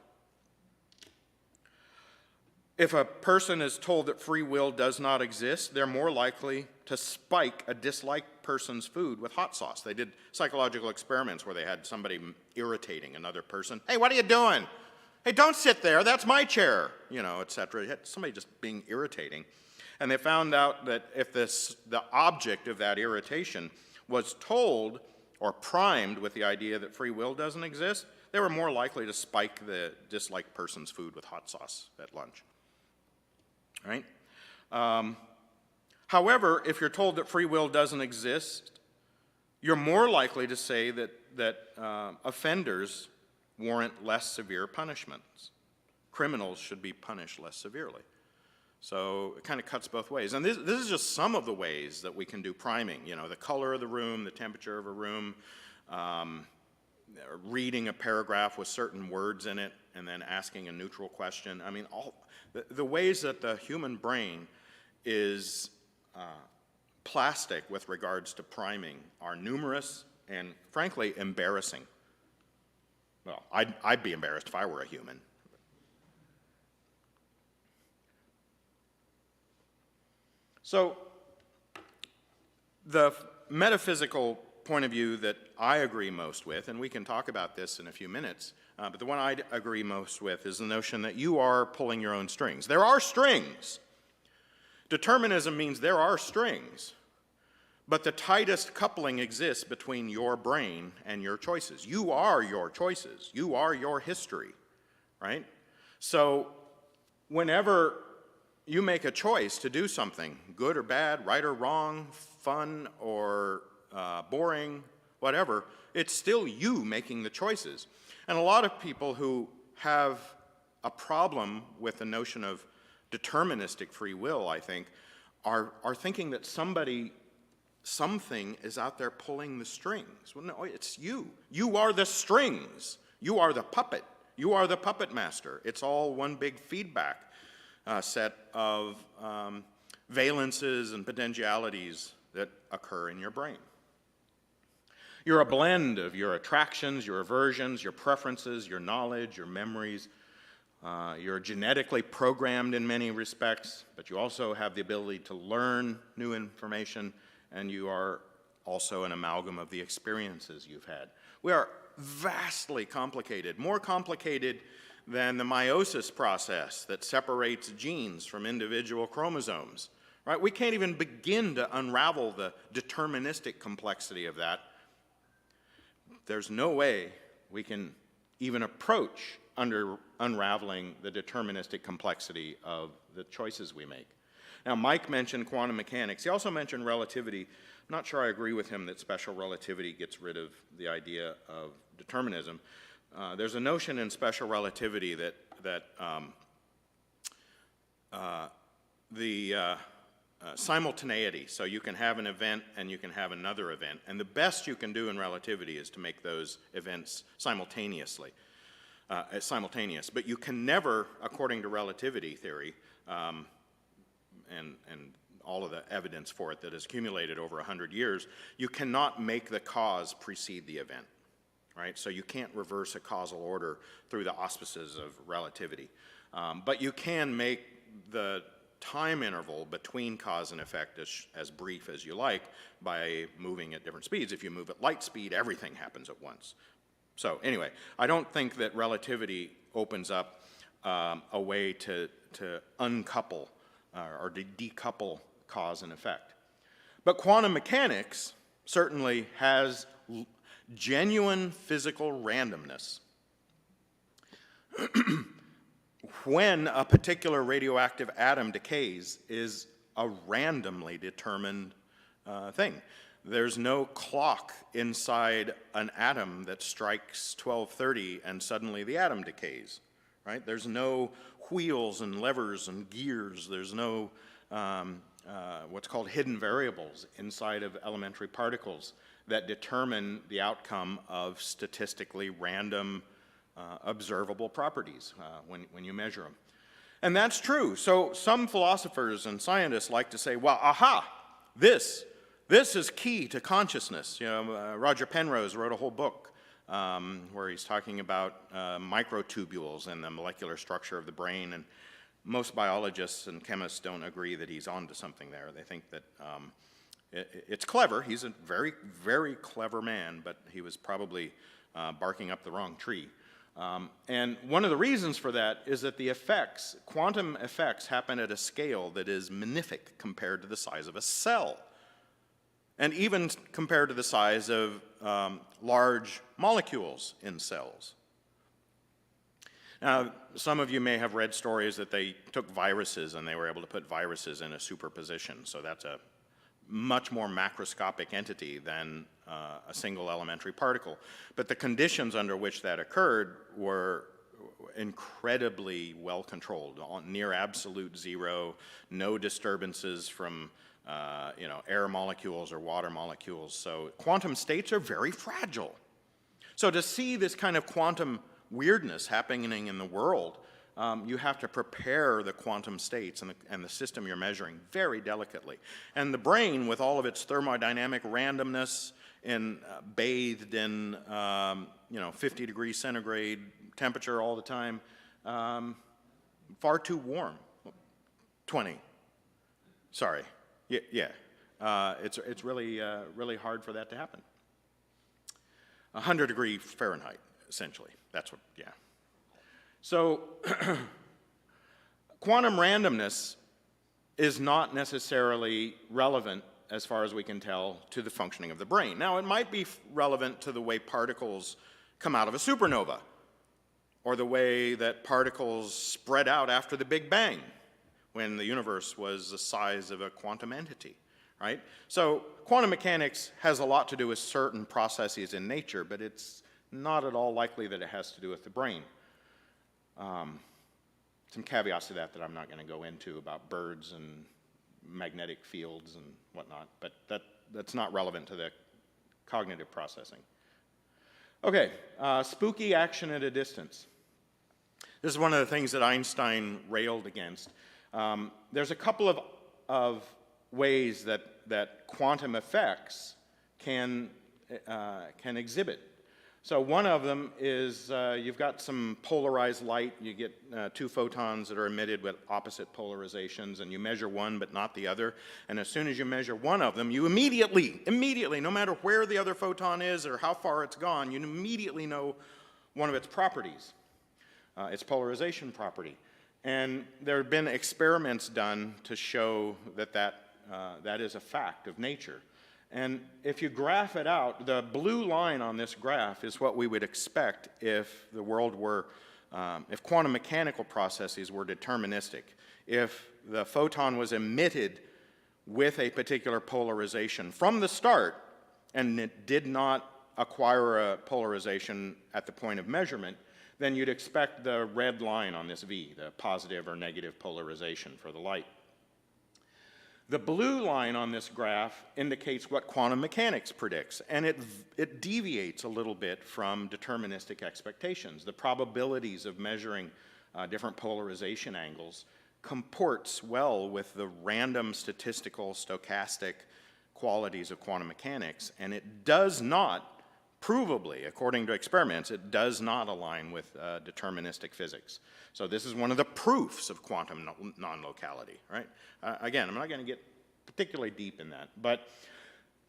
If a person is told that free will does not exist, they're more likely to spike a disliked person's food with hot sauce. They did psychological experiments where they had somebody irritating another person. Hey, what are you doing? Hey, don't sit there, that's my chair, you know, etc. Somebody just being irritating. And they found out that if the object of that irritation was told or primed with the idea that free will doesn't exist, they were more likely to spike the disliked person's food with hot sauce at lunch. Right? However, if you're told that free will doesn't exist, you're more likely to say that offenders warrant less severe punishments. Criminals should be punished less severely. So it kind of cuts both ways. And this is just some of the ways that we can do priming. You know, the color of the room, the temperature of a room, reading a paragraph with certain words in it, and then asking a neutral question. I mean, all the ways that the human brain is plastic with regards to priming are numerous and, frankly, embarrassing. Well, I'd be embarrassed if I were a human. So the metaphysical point of view that I agree most with, and we can talk about this in a few minutes, but the one I agree most with is the notion that you are pulling your own strings. There are strings. Determinism means there are strings, but the tightest coupling exists between your brain and your choices. You are your choices. You are your history, right? So whenever you make a choice to do something, good or bad, right or wrong, fun or boring, whatever, it's still you making the choices. And a lot of people who have a problem with the notion of deterministic free will, I think, are thinking that something is out there pulling the strings. Well, no, it's you. You are the strings. You are the puppet. You are the puppet master. It's all one big feedback set of valences and potentialities that occur in your brain. You're a blend of your attractions, your aversions, your preferences, your knowledge, your memories. You're genetically programmed in many respects, but you also have the ability to learn new information, and you are also an amalgam of the experiences you've had. We are vastly complicated, more complicated than the meiosis process that separates genes from individual chromosomes. Right? We can't even begin to unravel the deterministic complexity of that. There's no way we can even approach unraveling the deterministic complexity of the choices we make. Now, Mike mentioned quantum mechanics. He also mentioned relativity. I'm not sure I agree with him that special relativity gets rid of the idea of determinism. There's a notion in special relativity that simultaneity, so you can have an event and you can have another event, and the best you can do in relativity is to make those events simultaneous, but you can never, according to relativity theory, and all of the evidence for it that has accumulated over 100 years, you cannot make the cause precede the event, right? So you can't reverse a causal order through the auspices of relativity. But you can make the time interval between cause and effect as brief as you like by moving at different speeds. If you move at light speed, everything happens at once. So anyway, I don't think that relativity opens up a way to uncouple or to decouple cause and effect. But quantum mechanics certainly has genuine physical randomness. When a particular radioactive atom decays is a randomly determined thing. There's no clock inside an atom that strikes 12:30 and suddenly the atom decays, right? There's no wheels and levers and gears. There's no what's called hidden variables inside of elementary particles that determine the outcome of statistically random observable properties when you measure them. And that's true. So some philosophers and scientists like to say, well, aha, this is key to consciousness. You know, Roger Penrose wrote a whole book where he's talking about microtubules and the molecular structure of the brain, and most biologists and chemists don't agree that he's onto something there. They think that it's clever. He's a very, very clever man, but he was probably barking up the wrong tree. And one of the reasons for that is that the effects, quantum effects, happen at a scale that is minific compared to the size of a cell, and even compared to the size of large molecules in cells. Now, some of you may have read stories that they took viruses and they were able to put viruses in a superposition, so that's a much more macroscopic entity than a single elementary particle. But the conditions under which that occurred were incredibly well controlled, near absolute zero, no disturbances from air molecules or water molecules. So quantum states are very fragile. So to see this kind of quantum weirdness happening in the world, you have to prepare the quantum states and the system you're measuring very delicately. And the brain, with all of its thermodynamic randomness and bathed in 50 degrees centigrade temperature all the time, far too warm. 20. Sorry. Yeah. It's really really hard for that to happen. 100 degrees Fahrenheit, essentially. That's what. Yeah. So, quantum randomness is not necessarily relevant, as far as we can tell, to the functioning of the brain. Now, it might be relevant to the way particles come out of a supernova, or the way that particles spread out after the Big Bang. when the universe was the size of a quantum entity, right? So quantum mechanics has a lot to do with certain processes in nature, but it's not at all likely that it has to do with the brain. Some caveats to that I'm not going to go into about birds and magnetic fields and whatnot, but that's not relevant to the cognitive processing. Okay, spooky action at a distance. This is one of the things that Einstein railed against. There's a couple of ways that quantum effects can exhibit. So one of them is you've got some polarized light. You get two photons that are emitted with opposite polarizations, and you measure one but not the other. And as soon as you measure one of them, you immediately, no matter where the other photon is or how far it's gone, you immediately know one of its properties, its polarization property. And there have been experiments done to show that is a fact of nature. And if you graph it out, the blue line on this graph is what we would expect if the world were, if quantum mechanical processes were deterministic. If the photon was emitted with a particular polarization from the start, and it did not acquire a polarization at the point of measurement, then you'd expect the red line on this V, the positive or negative polarization for the light. The blue line on this graph indicates what quantum mechanics predicts, and it deviates a little bit from deterministic expectations. The probabilities of measuring different polarization angles comports well with the random statistical stochastic qualities of quantum mechanics, and it does not, provably, according to experiments, it does not align with deterministic physics. So this is one of the proofs of quantum non-locality, right? Again, I'm not going to get particularly deep in that, but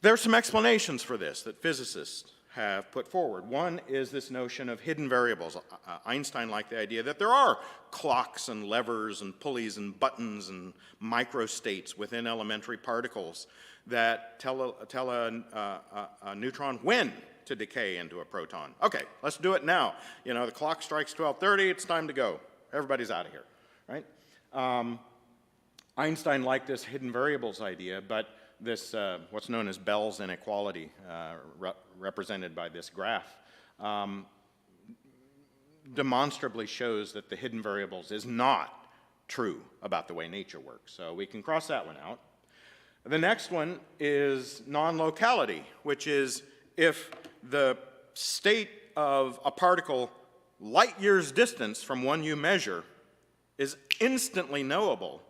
there are some explanations for this that physicists have put forward. One is this notion of hidden variables. Einstein liked the idea that there are clocks and levers and pulleys and buttons and microstates within elementary particles that tell a neutron when to decay into a proton. Okay, let's do it now. You know, the clock strikes 12:30, it's time to go. Everybody's out of here, right? Einstein liked this hidden variables idea, but this, what's known as Bell's inequality, represented by this graph, demonstrably shows that the hidden variables is not true about the way nature works. So we can cross that one out. The next one is non-locality, which is if the state of a particle light years distance from one you measure is instantly knowable,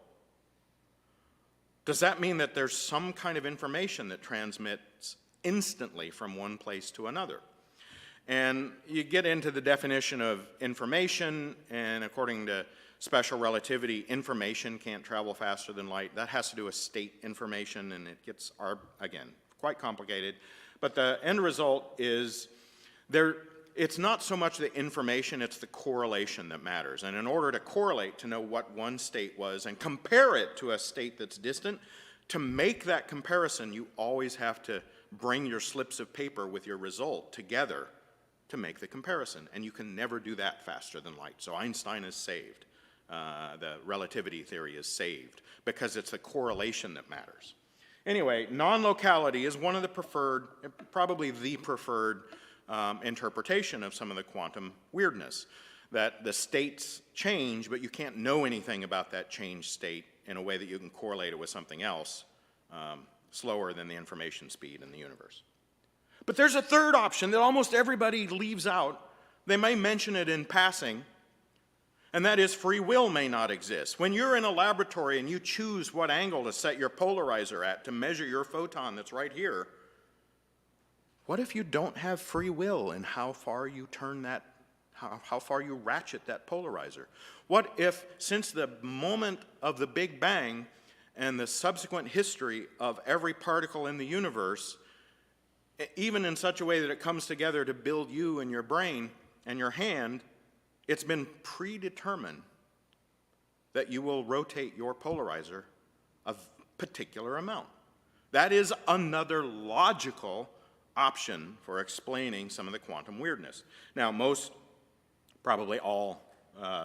does that mean that there's some kind of information that transmits instantly from one place to another? And you get into the definition of information, and according to special relativity, information can't travel faster than light. That has to do with state information, and it gets, again, quite complicated. But the end result is it's not so much the information, it's the correlation that matters. And in order to correlate, to know what one state was and compare it to a state that's distant, to make that comparison, you always have to bring your slips of paper with your result together to make the comparison. And you can never do that faster than light. So Einstein is saved. The relativity theory is saved because it's the correlation that matters. Anyway, non-locality is one of the preferred, probably the preferred interpretation of some of the quantum weirdness, that the states change, but you can't know anything about that changed state in a way that you can correlate it with something else slower than the information speed in the universe. But there's a third option that almost everybody leaves out. They may mention it in passing, and that is free will may not exist. When you're in a laboratory and you choose what angle to set your polarizer at to measure your photon that's right here, what if you don't have free will in how far you turn that, how far you ratchet that polarizer? What if, since the moment of the Big Bang and the subsequent history of every particle in the universe, even in such a way that it comes together to build you and your brain and your hand, it's been predetermined that you will rotate your polarizer a particular amount? That is another logical option for explaining some of the quantum weirdness. Now, most, probably all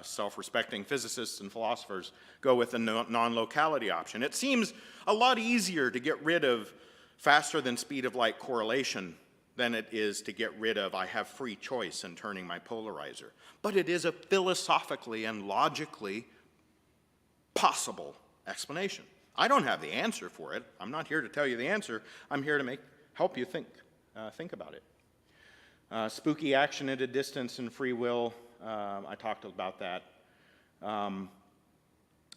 self-respecting physicists and philosophers go with the non-locality option. It seems a lot easier to get rid of faster than speed of light correlation than it is to get rid of I have free choice in turning my polarizer. But it is a philosophically and logically possible explanation. I don't have the answer for it. I'm not here to tell you the answer. I'm here to help you think about it. Spooky action at a distance and free will, I talked about that.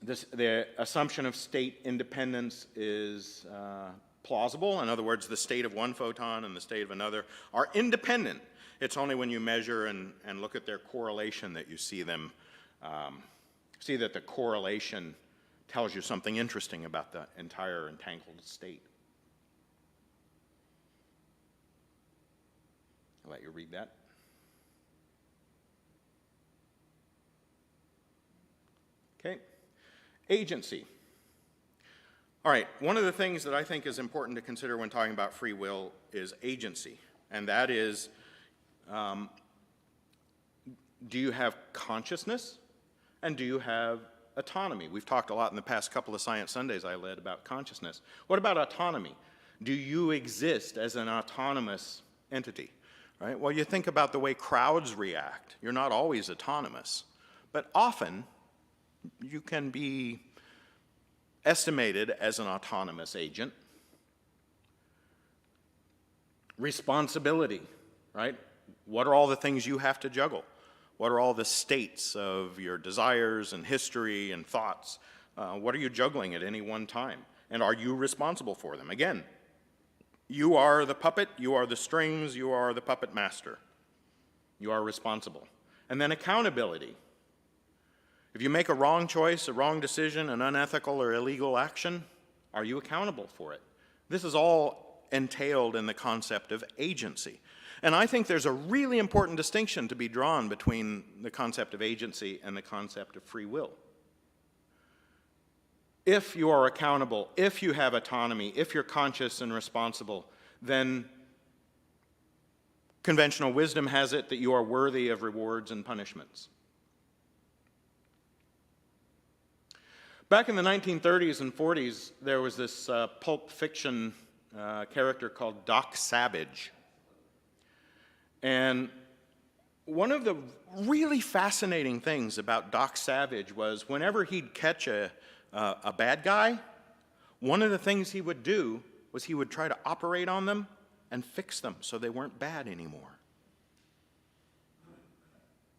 The assumption of state independence is plausible. In other words, the state of one photon and the state of another are independent. It's only when you measure and look at their correlation that you see them, see that the correlation tells you something interesting about the entire entangled state. I'll let you read that. Okay. Agency. All right, one of the things that I think is important to consider when talking about free will is agency, and that is, do you have consciousness and do you have autonomy? We've talked a lot in the past couple of Science Sundays I led about consciousness. What about autonomy? Do you exist as an autonomous entity? Right? Well, you think about the way crowds react. You're not always autonomous, but often you can be estimated as an autonomous agent. Responsibility, right? What are all the things you have to juggle? What are all the states of your desires and history and thoughts? What are you juggling at any one time? And are you responsible for them? Again, you are the puppet, you are the strings, you are the puppet master. You are responsible. And then accountability. If you make a wrong choice, a wrong decision, an unethical or illegal action, are you accountable for it? This is all entailed in the concept of agency. And I think there's a really important distinction to be drawn between the concept of agency and the concept of free will. If you are accountable, if you have autonomy, if you're conscious and responsible, then conventional wisdom has it that you are worthy of rewards and punishments. Back in the 1930s and 40s, there was this pulp fiction character called Doc Savage. And one of the really fascinating things about Doc Savage was whenever he'd catch a bad guy, one of the things he would do was he would try to operate on them and fix them so they weren't bad anymore.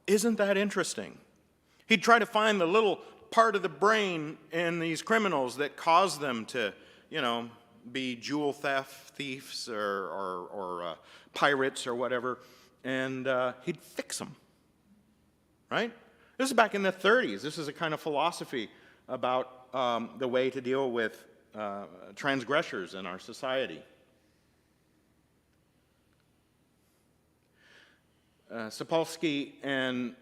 Isn't that interesting? He'd try to find the little part of the brain in these criminals that cause them to, be jewel thieves or pirates or whatever, and he'd fix them, right? This is back in the 30s. This is a kind of philosophy about the way to deal with transgressors in our society. Sapolsky and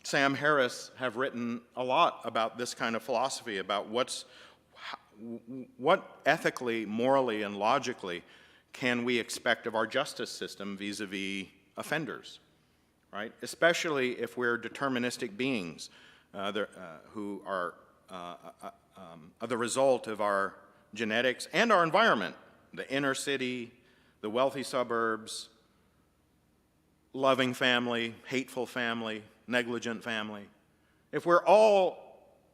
Sam Harris have written a lot about this kind of philosophy, about what ethically, morally, and logically can we expect of our justice system vis-a-vis offenders, right? Especially if we're deterministic beings who are the result of our genetics and our environment, the inner city, the wealthy suburbs, loving family, hateful family, negligent family. If we're all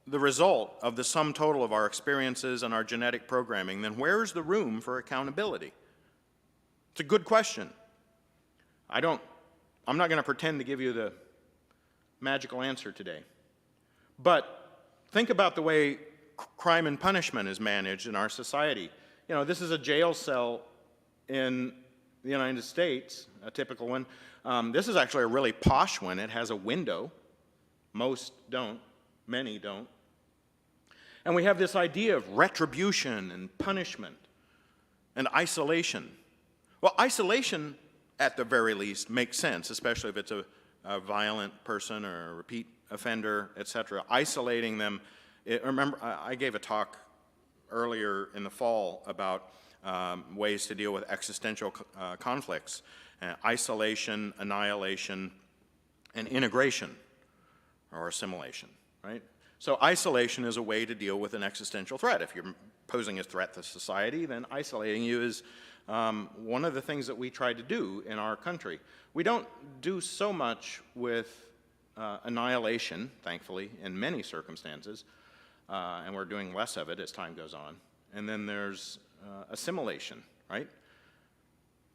the result of the sum total of our experiences and our genetic programming, then where's the room for accountability? It's a good question. I'm not going to pretend to give you the magical answer today. But think about the way crime and punishment is managed in our society. This is a jail cell in the United States, a typical one. This is actually a really posh one. It has a window. Most don't. Many don't. And we have this idea of retribution and punishment and isolation. Well, isolation, at the very least, makes sense, especially if it's a violent person or a repeat offender, etc. Isolating them. Remember, I gave a talk earlier in the fall about ways to deal with existential conflicts. Isolation, annihilation, and integration, or assimilation, right? So isolation is a way to deal with an existential threat. If you're posing a threat to society, then isolating you is one of the things that we try to do in our country. We don't do so much with annihilation, thankfully, in many circumstances, and we're doing less of it as time goes on. And then there's assimilation, right?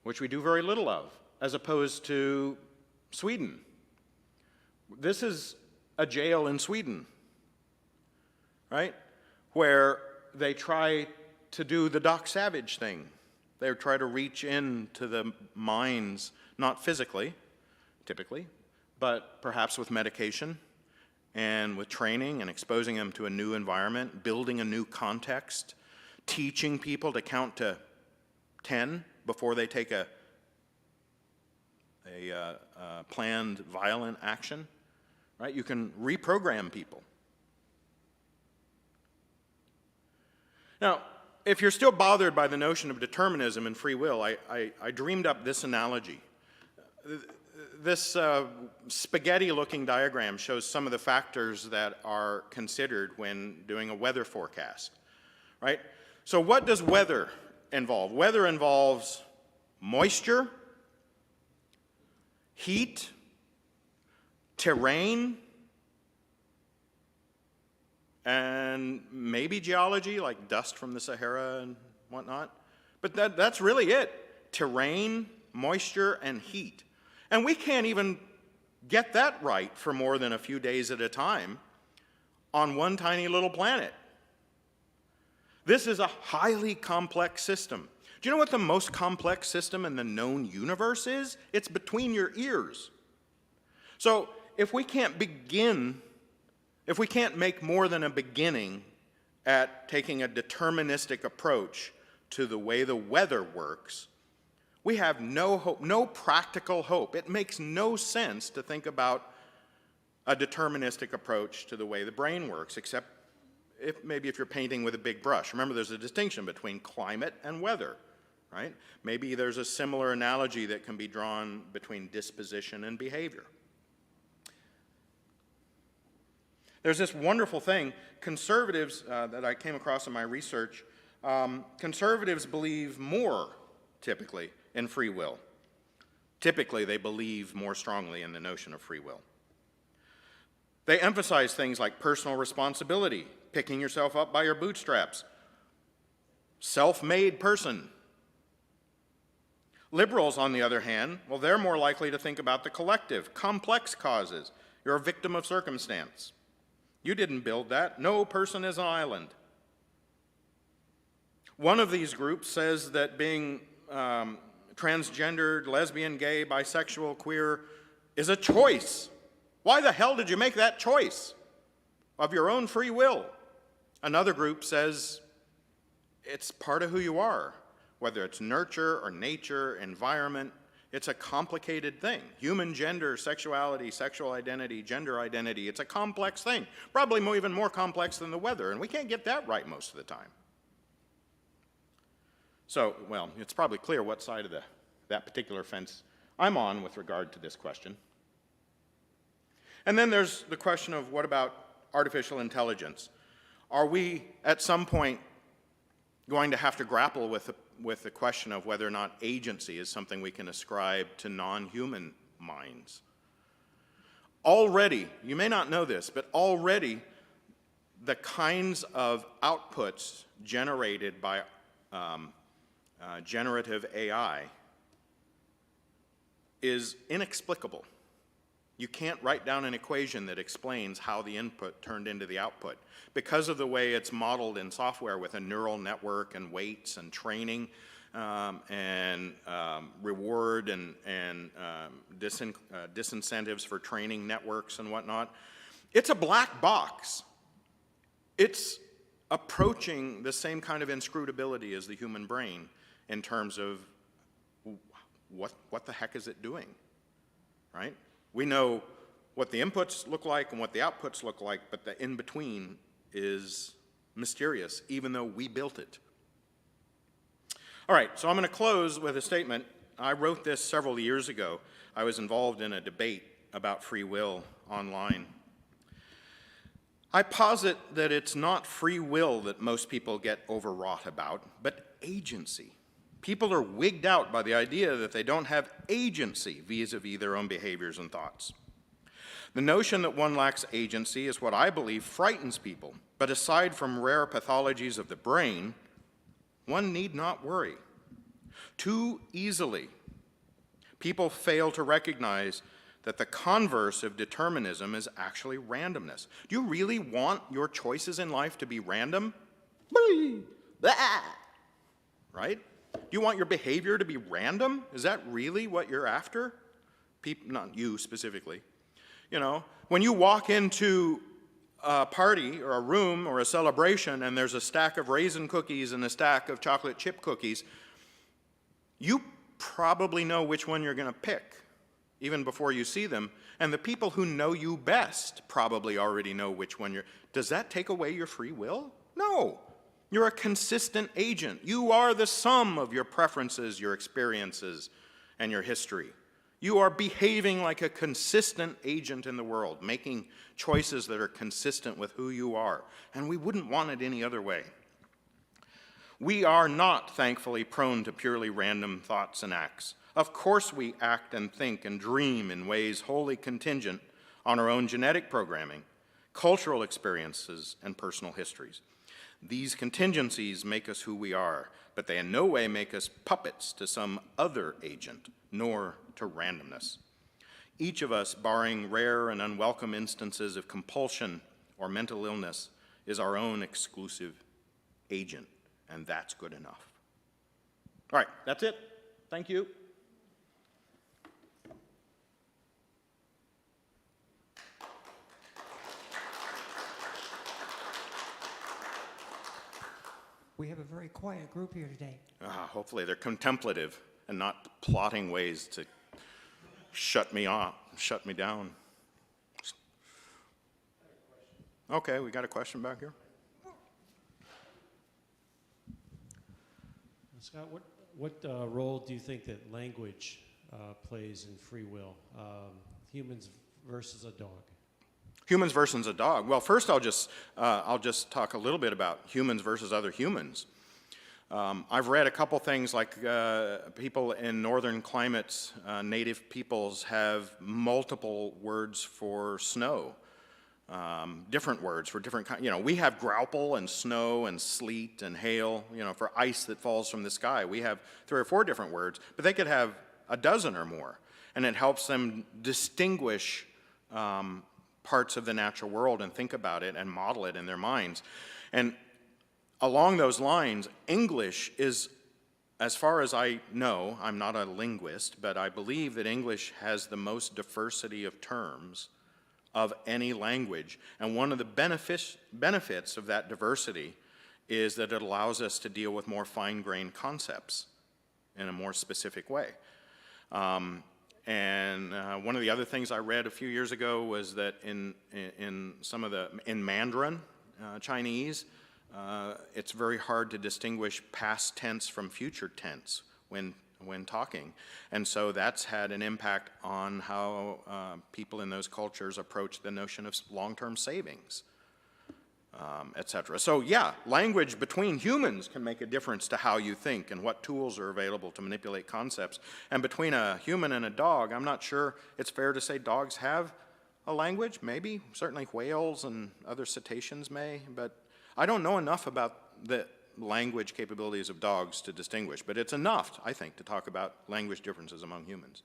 Which we do very little of, as opposed to Sweden. This is a jail in Sweden, right? Where they try to do the Doc Savage thing. They try to reach into the minds, not physically, typically, but perhaps with medication and with training and exposing them to a new environment, building a new context, teaching people to count to 10 before they take a planned violent action, right? You can reprogram people. Now, if you're still bothered by the notion of determinism and free will, I dreamed up this analogy. This spaghetti-looking diagram shows some of the factors that are considered when doing a weather forecast, right? So what does weather involve? Weather involves moisture, heat, terrain, and maybe geology, like dust from the Sahara and whatnot. But that's really it. Terrain, moisture, and heat. And we can't even get that right for more than a few days at a time on one tiny little planet. This is a highly complex system. Do you know what the most complex system in the known universe is? It's between your ears. So if we can't make more than a beginning at taking a deterministic approach to the way the weather works, we have no hope, no practical hope. It makes no sense to think about a deterministic approach to the way the brain works, except maybe if you're painting with a big brush. Remember, there's a distinction between climate and weather, right? Maybe there's a similar analogy that can be drawn between disposition and behavior. There's this wonderful thing, conservatives that I came across in my research, conservatives believe more, typically, in free will. Typically, they believe more strongly in the notion of free will. They emphasize things like personal responsibility, picking yourself up by your bootstraps, self-made person. Liberals, on the other hand, well, they're more likely to think about the collective, complex causes. You're a victim of circumstance. You didn't build that. No person is an island. One of these groups says that being transgendered, lesbian, gay, bisexual, queer is a choice. Why the hell did you make that choice of your own free will? Another group says it's part of who you are, whether it's nurture or nature, environment. It's a complicated thing. Human gender, sexuality, sexual identity, gender identity, it's a complex thing. Probably even more complex than the weather, and we can't get that right most of the time. So, well, it's probably clear what side of that particular fence I'm on with regard to this question. And then there's the question of what about artificial intelligence? Are we, at some point, going to have to grapple with the question of whether or not agency is something we can ascribe to non-human minds? Already, you may not know this, but already the kinds of outputs generated by generative AI is inexplicable. You can't write down an equation that explains how the input turned into the output. Because of the way it's modeled in software with a neural network and weights and training and reward and disincentives for training networks and whatnot, it's a black box. It's approaching the same kind of inscrutability as the human brain in terms of what the heck is it doing, right? We know what the inputs look like and what the outputs look like, but the in-between is mysterious, even though we built it. All right, so I'm going to close with a statement. I wrote this several years ago. I was involved in a debate about free will online. I posit that it's not free will that most people get overwrought about, but agency. People are wigged out by the idea that they don't have agency vis-a-vis their own behaviors and thoughts. The notion that one lacks agency is what I believe frightens people, but aside from rare pathologies of the brain, one need not worry. Too easily, people fail to recognize that the converse of determinism is actually randomness. Do you really want your choices in life to be random? Right? Do you want your behavior to be random? Is that really what you're after? People, not you specifically. You know, when you walk into a party or a room or a celebration and there's a stack of raisin cookies and a stack of chocolate chip cookies, you probably know which one you're going to pick even before you see them. And the people who know you best probably already know which one you're... Does that take away your free will? No. You're a consistent agent. You are the sum of your preferences, your experiences, and your history. You are behaving like a consistent agent in the world, making choices that are consistent with who you are. And we wouldn't want it any other way. We are not, thankfully, prone to purely random thoughts and acts. Of course we act and think and dream in ways wholly contingent on our own genetic programming, cultural experiences, and personal histories. These contingencies make us who we are, but they in no way make us puppets to some other agent, nor to randomness. Each of us, barring rare and unwelcome instances of compulsion or mental illness, is our own exclusive agent, and that's good enough. All right, that's it. Thank you. We have a very quiet group here today. Hopefully they're contemplative and not plotting ways to shut me off, shut me down. Okay, we got a question back here. Scott, what role do you think that language plays in free will? Humans versus a dog. Humans versus a dog. Well, first I'll just talk a little bit about humans versus other humans. I've read a couple things like people in northern climates, native peoples have multiple words for snow, different words for different kinds. You know, we have graupel and snow and sleet and hail, you know, for ice that falls from the sky. We have 3 or 4 different words, but they could have a dozen or more. And it helps them distinguish parts of the natural world and think about it and model it in their minds. And along those lines, English is, as far as I know, I'm not a linguist, but I believe that English has the most diversity of terms of any language. And one of the benefits of that diversity is that it allows us to deal with more fine-grained concepts in a more specific way. And one of the other things I read a few years ago was that in Mandarin Chinese, it's very hard to distinguish past tense from future tense when talking. And so that's had an impact on how people in those cultures approach the notion of long-term savings, etc. So yeah, language between humans can make a difference to how you think and what tools are available to manipulate concepts. And between a human and a dog, I'm not sure it's fair to say dogs have a language, maybe. Certainly whales and other cetaceans may, but I don't know enough about the language capabilities of dogs to distinguish, but it's enough, I think, to talk about language differences among humans.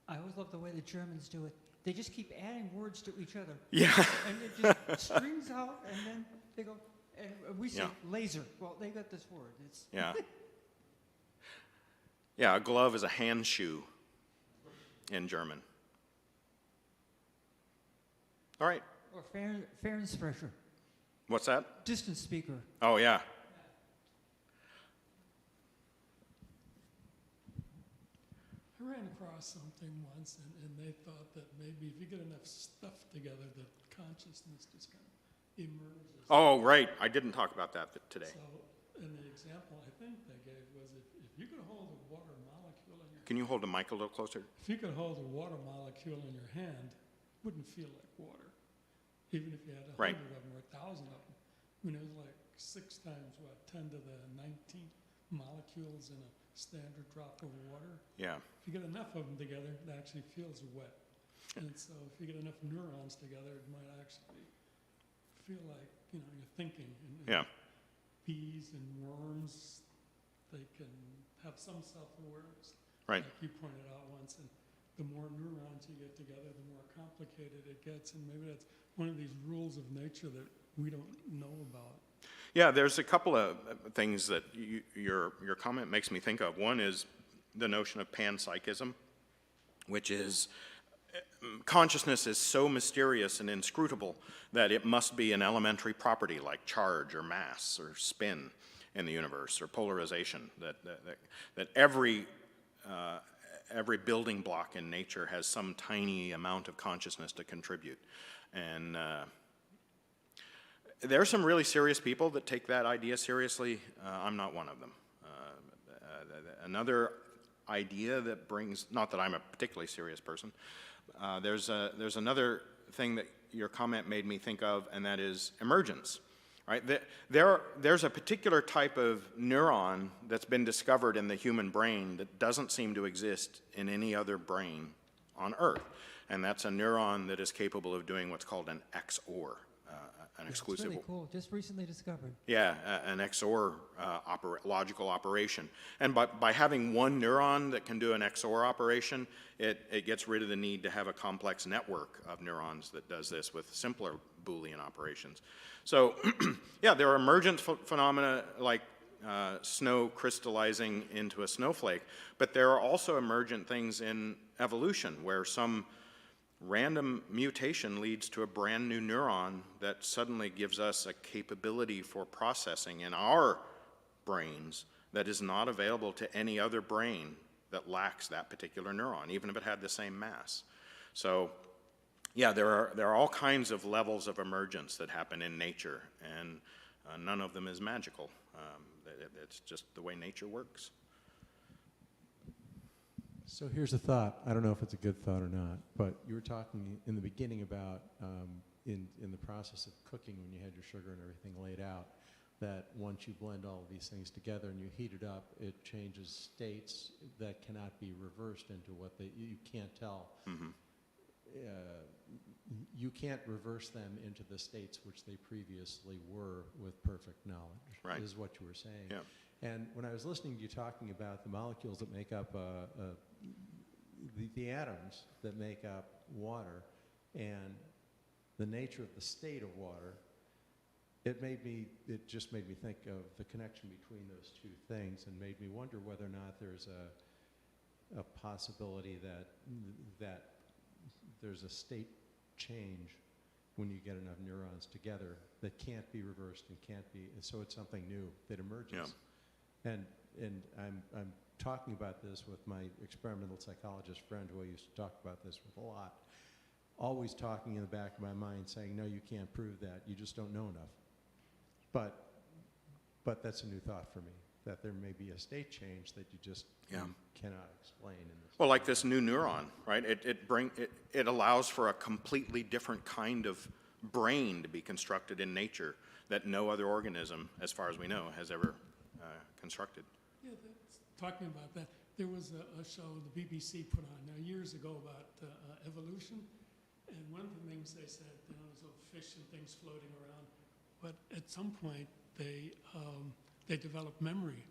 I always love the way the Germans do it. They just keep adding words to each other. Yeah. And it just strings out, and then they go, and we say laser. Well, they got this word. It's Yeah. Yeah, a glove is a hand shoe in German. All right. Or Fernsprecher, What's that? distant speaker. Oh, yeah. I ran across something once, and they thought that maybe if you get enough stuff together, that consciousness just kind of emerges. Oh, right. I didn't talk about that today. So, and the example I think they gave was if you could hold a water molecule in your Can you hold the mic a little closer? if you could hold a water molecule in your hand, it wouldn't feel like water. even if you had Right. 100 of them or 1,000 of them. I mean, it was like 6 times, 10 to the 19th molecules in a standard drop of water. Yeah, If you get enough of them together, it actually feels wet. And so if you get enough neurons together, it might actually feel like, you're thinking. And yeah, bees and worms, they can have some self-awareness. right. Like you pointed out once, and the more neurons you get together, the more complicated it gets. And maybe that's one of these rules of nature that we don't know about. Yeah, there's a couple of things that your comment makes me think of. One is the notion of panpsychism, which is consciousness is so mysterious and inscrutable that it must be an elementary property like charge or mass or spin in the universe or polarization, that every building block in nature has some tiny amount of consciousness to contribute. And there are some really serious people that take that idea seriously. I'm not one of them. Another idea that brings, not that I'm a particularly serious person, there's another thing that your comment made me think of, and that is emergence. Right? There's a particular type of neuron that's been discovered in the human brain that doesn't seem to exist in any other brain on Earth, and that's a neuron that is capable of doing what's called an XOR, an exclusive. It's really cool. Just recently discovered. Yeah, an XOR logical operation. And by having one neuron that can do an XOR operation, it gets rid of the need to have a complex network of neurons that does this with simpler Boolean operations. So, yeah, there are emergent phenomena like snow crystallizing into a snowflake, but there are also emergent things in evolution where some random mutation leads to a brand new neuron that suddenly gives us a capability for processing in our brains that is not available to any other brain that lacks that particular neuron, even if it had the same mass. So, yeah, there are all kinds of levels of emergence that happen in nature, and none of them is magical. It's just the way nature works. So here's a thought. I don't know if it's a good thought or not, but you were talking in the beginning about in the process of cooking when you had your sugar and everything laid out, that once you blend all of these things together and you heat it up, it changes states that cannot be reversed into what you can't tell. Mm-hmm. You can't reverse them into the states which they previously were with perfect knowledge, Right. is what you were saying. Yeah. And when I was listening to you talking about the molecules that make up the atoms that make up water and the nature of the state of water, it just made me think of the connection between those two things and made me wonder whether or not there's a possibility that there's a state change when you get enough neurons together that can't be reversed and can't be, so it's something new that emerges. Yeah. And I'm talking about this with my experimental psychologist friend who I used to talk about this with a lot, always talking in the back of my mind saying, no, you can't prove that, you just don't know enough. But that's a new thought for me, that there may be a state change that you just cannot explain in this. Well, like this new neuron, right? It allows for a completely different kind of brain to be constructed in nature that no other organism, as far as we know, has ever constructed. Yeah, talking about that, there was a show the BBC put on years ago about evolution, and one of the things they said, there's little fish and things floating around, but at some point they developed memory,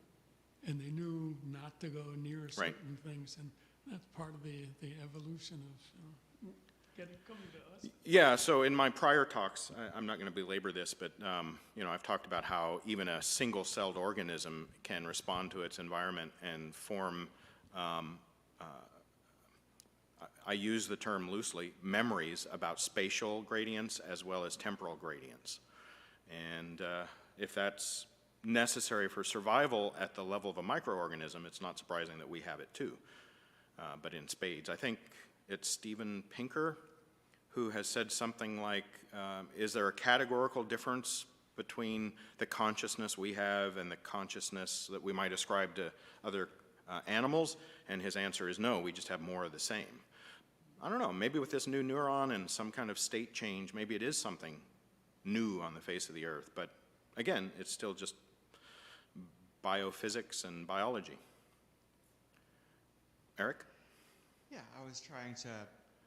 and they knew not to go near certain things, and that's part of the evolution of coming to us. Yeah, so in my prior talks, I'm not going to belabor this, but I've talked about how even a single-celled organism can respond to its environment and form, I use the term loosely, memories about spatial gradients as well as temporal gradients. And if that's necessary for survival at the level of a microorganism, it's not surprising that we have it too, but in spades. I think it's Steven Pinker who has said something like, is there a categorical difference between the consciousness we have and the consciousness that we might ascribe to other animals? And his answer is no, we just have more of the same. I don't know, maybe with this new neuron and some kind of state change, maybe it is something new on the face of the earth. But again, it's still just biophysics and biology. Eric? Yeah, I was trying to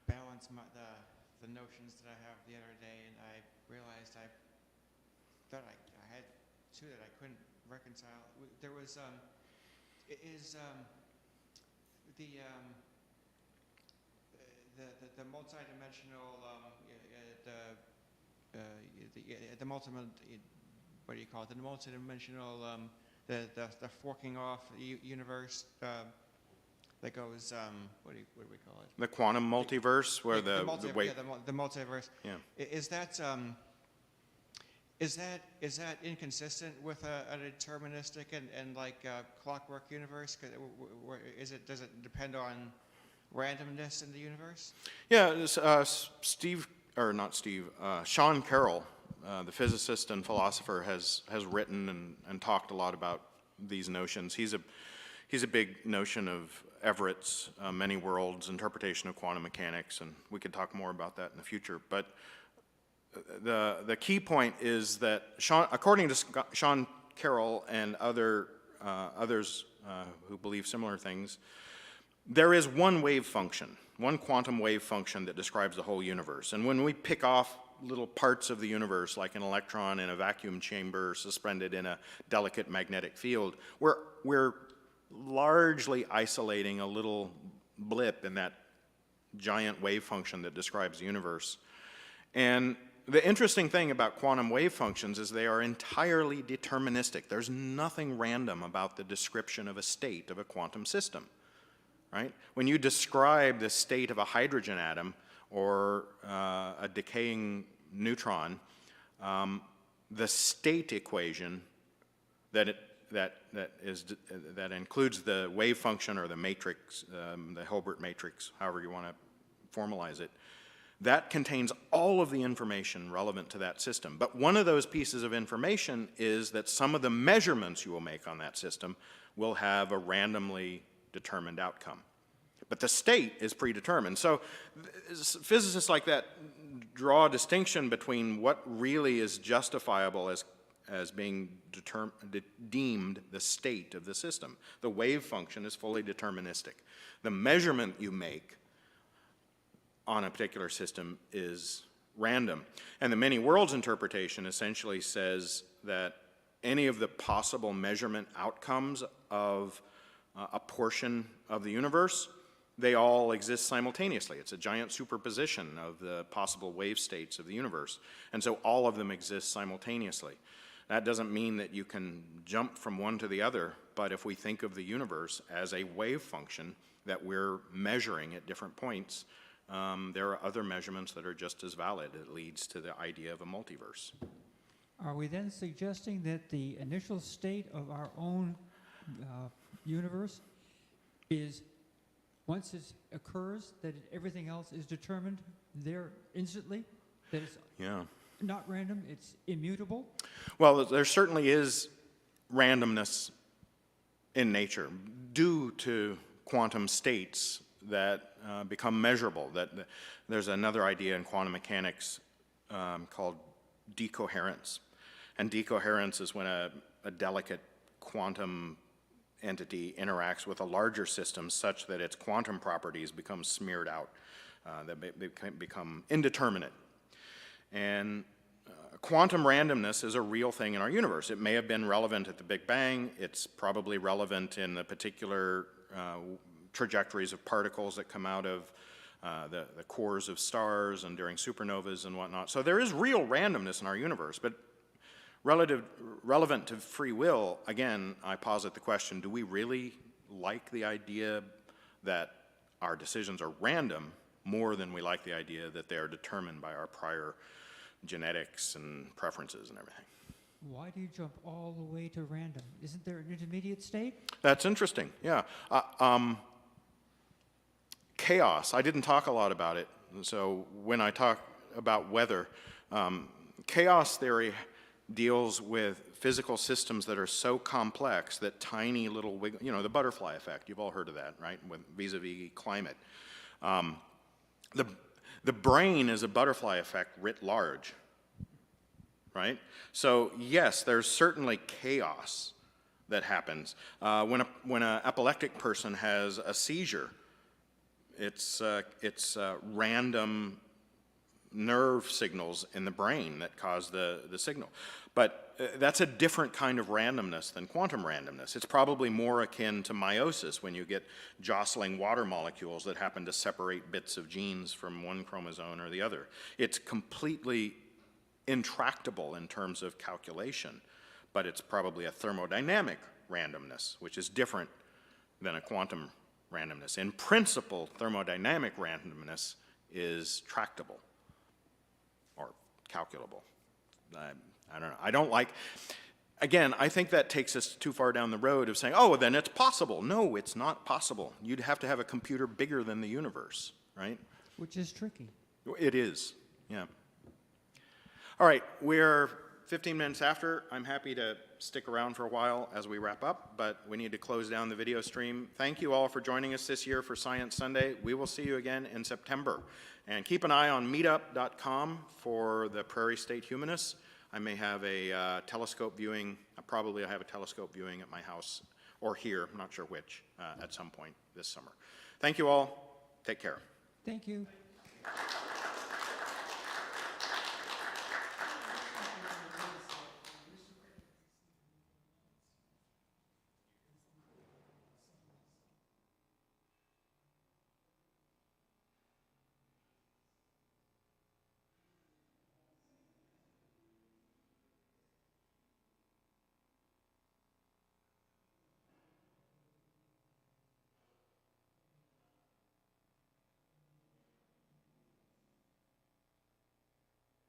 balance the notions that I have the other day, and I realized I thought I had two that I couldn't reconcile. There was the multidimensional the multiple what do you call it? The multidimensional the forking off universe. That goes, what do we call it? The quantum multiverse, where the multiverse. Yeah. Is that inconsistent with a deterministic and like clockwork universe? Does it depend on randomness in the universe? Yeah, Sean Carroll, the physicist and philosopher, has written and talked a lot about these notions. He's a big notion of Everett's many worlds interpretation of quantum mechanics, and we could talk more about that in the future. But the key point is that according to Sean Carroll and others who believe similar things, there is one wave function, one quantum wave function that describes the whole universe. And when we pick off little parts of the universe, like an electron in a vacuum chamber suspended in a delicate magnetic field, we're largely isolating a little blip in that giant wave function that describes the universe. And the interesting thing about quantum wave functions is they are entirely deterministic. There's nothing random about the description of a state of a quantum system, right? When you describe the state of a hydrogen atom or a decaying neutron, the state equation that includes the wave function or the matrix, the Hilbert matrix, however you want to formalize it, that contains all of the information relevant to that system. But one of those pieces of information is that some of the measurements you will make on that system will have a randomly determined outcome. But the state is predetermined. So physicists like that draw a distinction between what really is justifiable as being deemed the state of the system. The wave function is fully deterministic. The measurement you make on a particular system is random. And the many worlds interpretation essentially says that any of the possible measurement outcomes of a portion of the universe, they all exist simultaneously. It's a giant superposition of the possible wave states of the universe. And so all of them exist simultaneously. That doesn't mean that you can jump from one to the other, but if we think of the universe as a wave function that we're measuring at different points, there are other measurements that are just as valid. It leads to the idea of a multiverse. Are we then suggesting that the initial state of our own universe is, once it occurs, that everything else is determined there instantly? That it's not random, it's immutable? Well, there certainly is randomness in nature due to quantum states that become measurable. There's another idea in quantum mechanics called decoherence. And decoherence is when a delicate quantum entity interacts with a larger system such that its quantum properties become smeared out, that become indeterminate. And quantum randomness is a real thing in our universe. It may have been relevant at the Big Bang. It's probably relevant in the particular trajectories of particles that come out of the cores of stars and during supernovas and whatnot. So there is real randomness in our universe, but relevant to free will, again, I posit the question, do we really like the idea that our decisions are random more than we like the idea that they are determined by our prior genetics and preferences and everything? Why do you jump all the way to random? Isn't there an intermediate state? That's interesting, yeah. Chaos, I didn't talk a lot about it, so when I talk about weather, chaos theory deals with physical systems that are so complex that tiny little the butterfly effect, you've all heard of that, right, vis-a-vis climate. The brain is a butterfly effect writ large, right? So yes, there's certainly chaos that happens. When an epileptic person has a seizure, it's random nerve signals in the brain that cause the signal. But that's a different kind of randomness than quantum randomness. It's probably more akin to meiosis, when you get jostling water molecules that happen to separate bits of genes from one chromosome or the other. It's completely intractable in terms of calculation, but it's probably a thermodynamic randomness, which is different than a quantum randomness. In principle, thermodynamic randomness is tractable or calculable. I don't know. I don't like, again, I think that takes us too far down the road of saying, oh, well, then it's possible. No, it's not possible. You'd have to have a computer bigger than the universe, right? Which is tricky. It is, yeah. All right, we're 15 minutes after. I'm happy to stick around for a while as we wrap up, but we need to close down the video stream. Thank you all for joining us this year for Science Sunday. We will see you again in September. And keep an eye on meetup.com for the Prairie State Humanists. I may have a telescope viewing, probably I have a telescope viewing at my house, or here, I'm not sure which, at some point this summer. Thank you all. Take care. Thank you.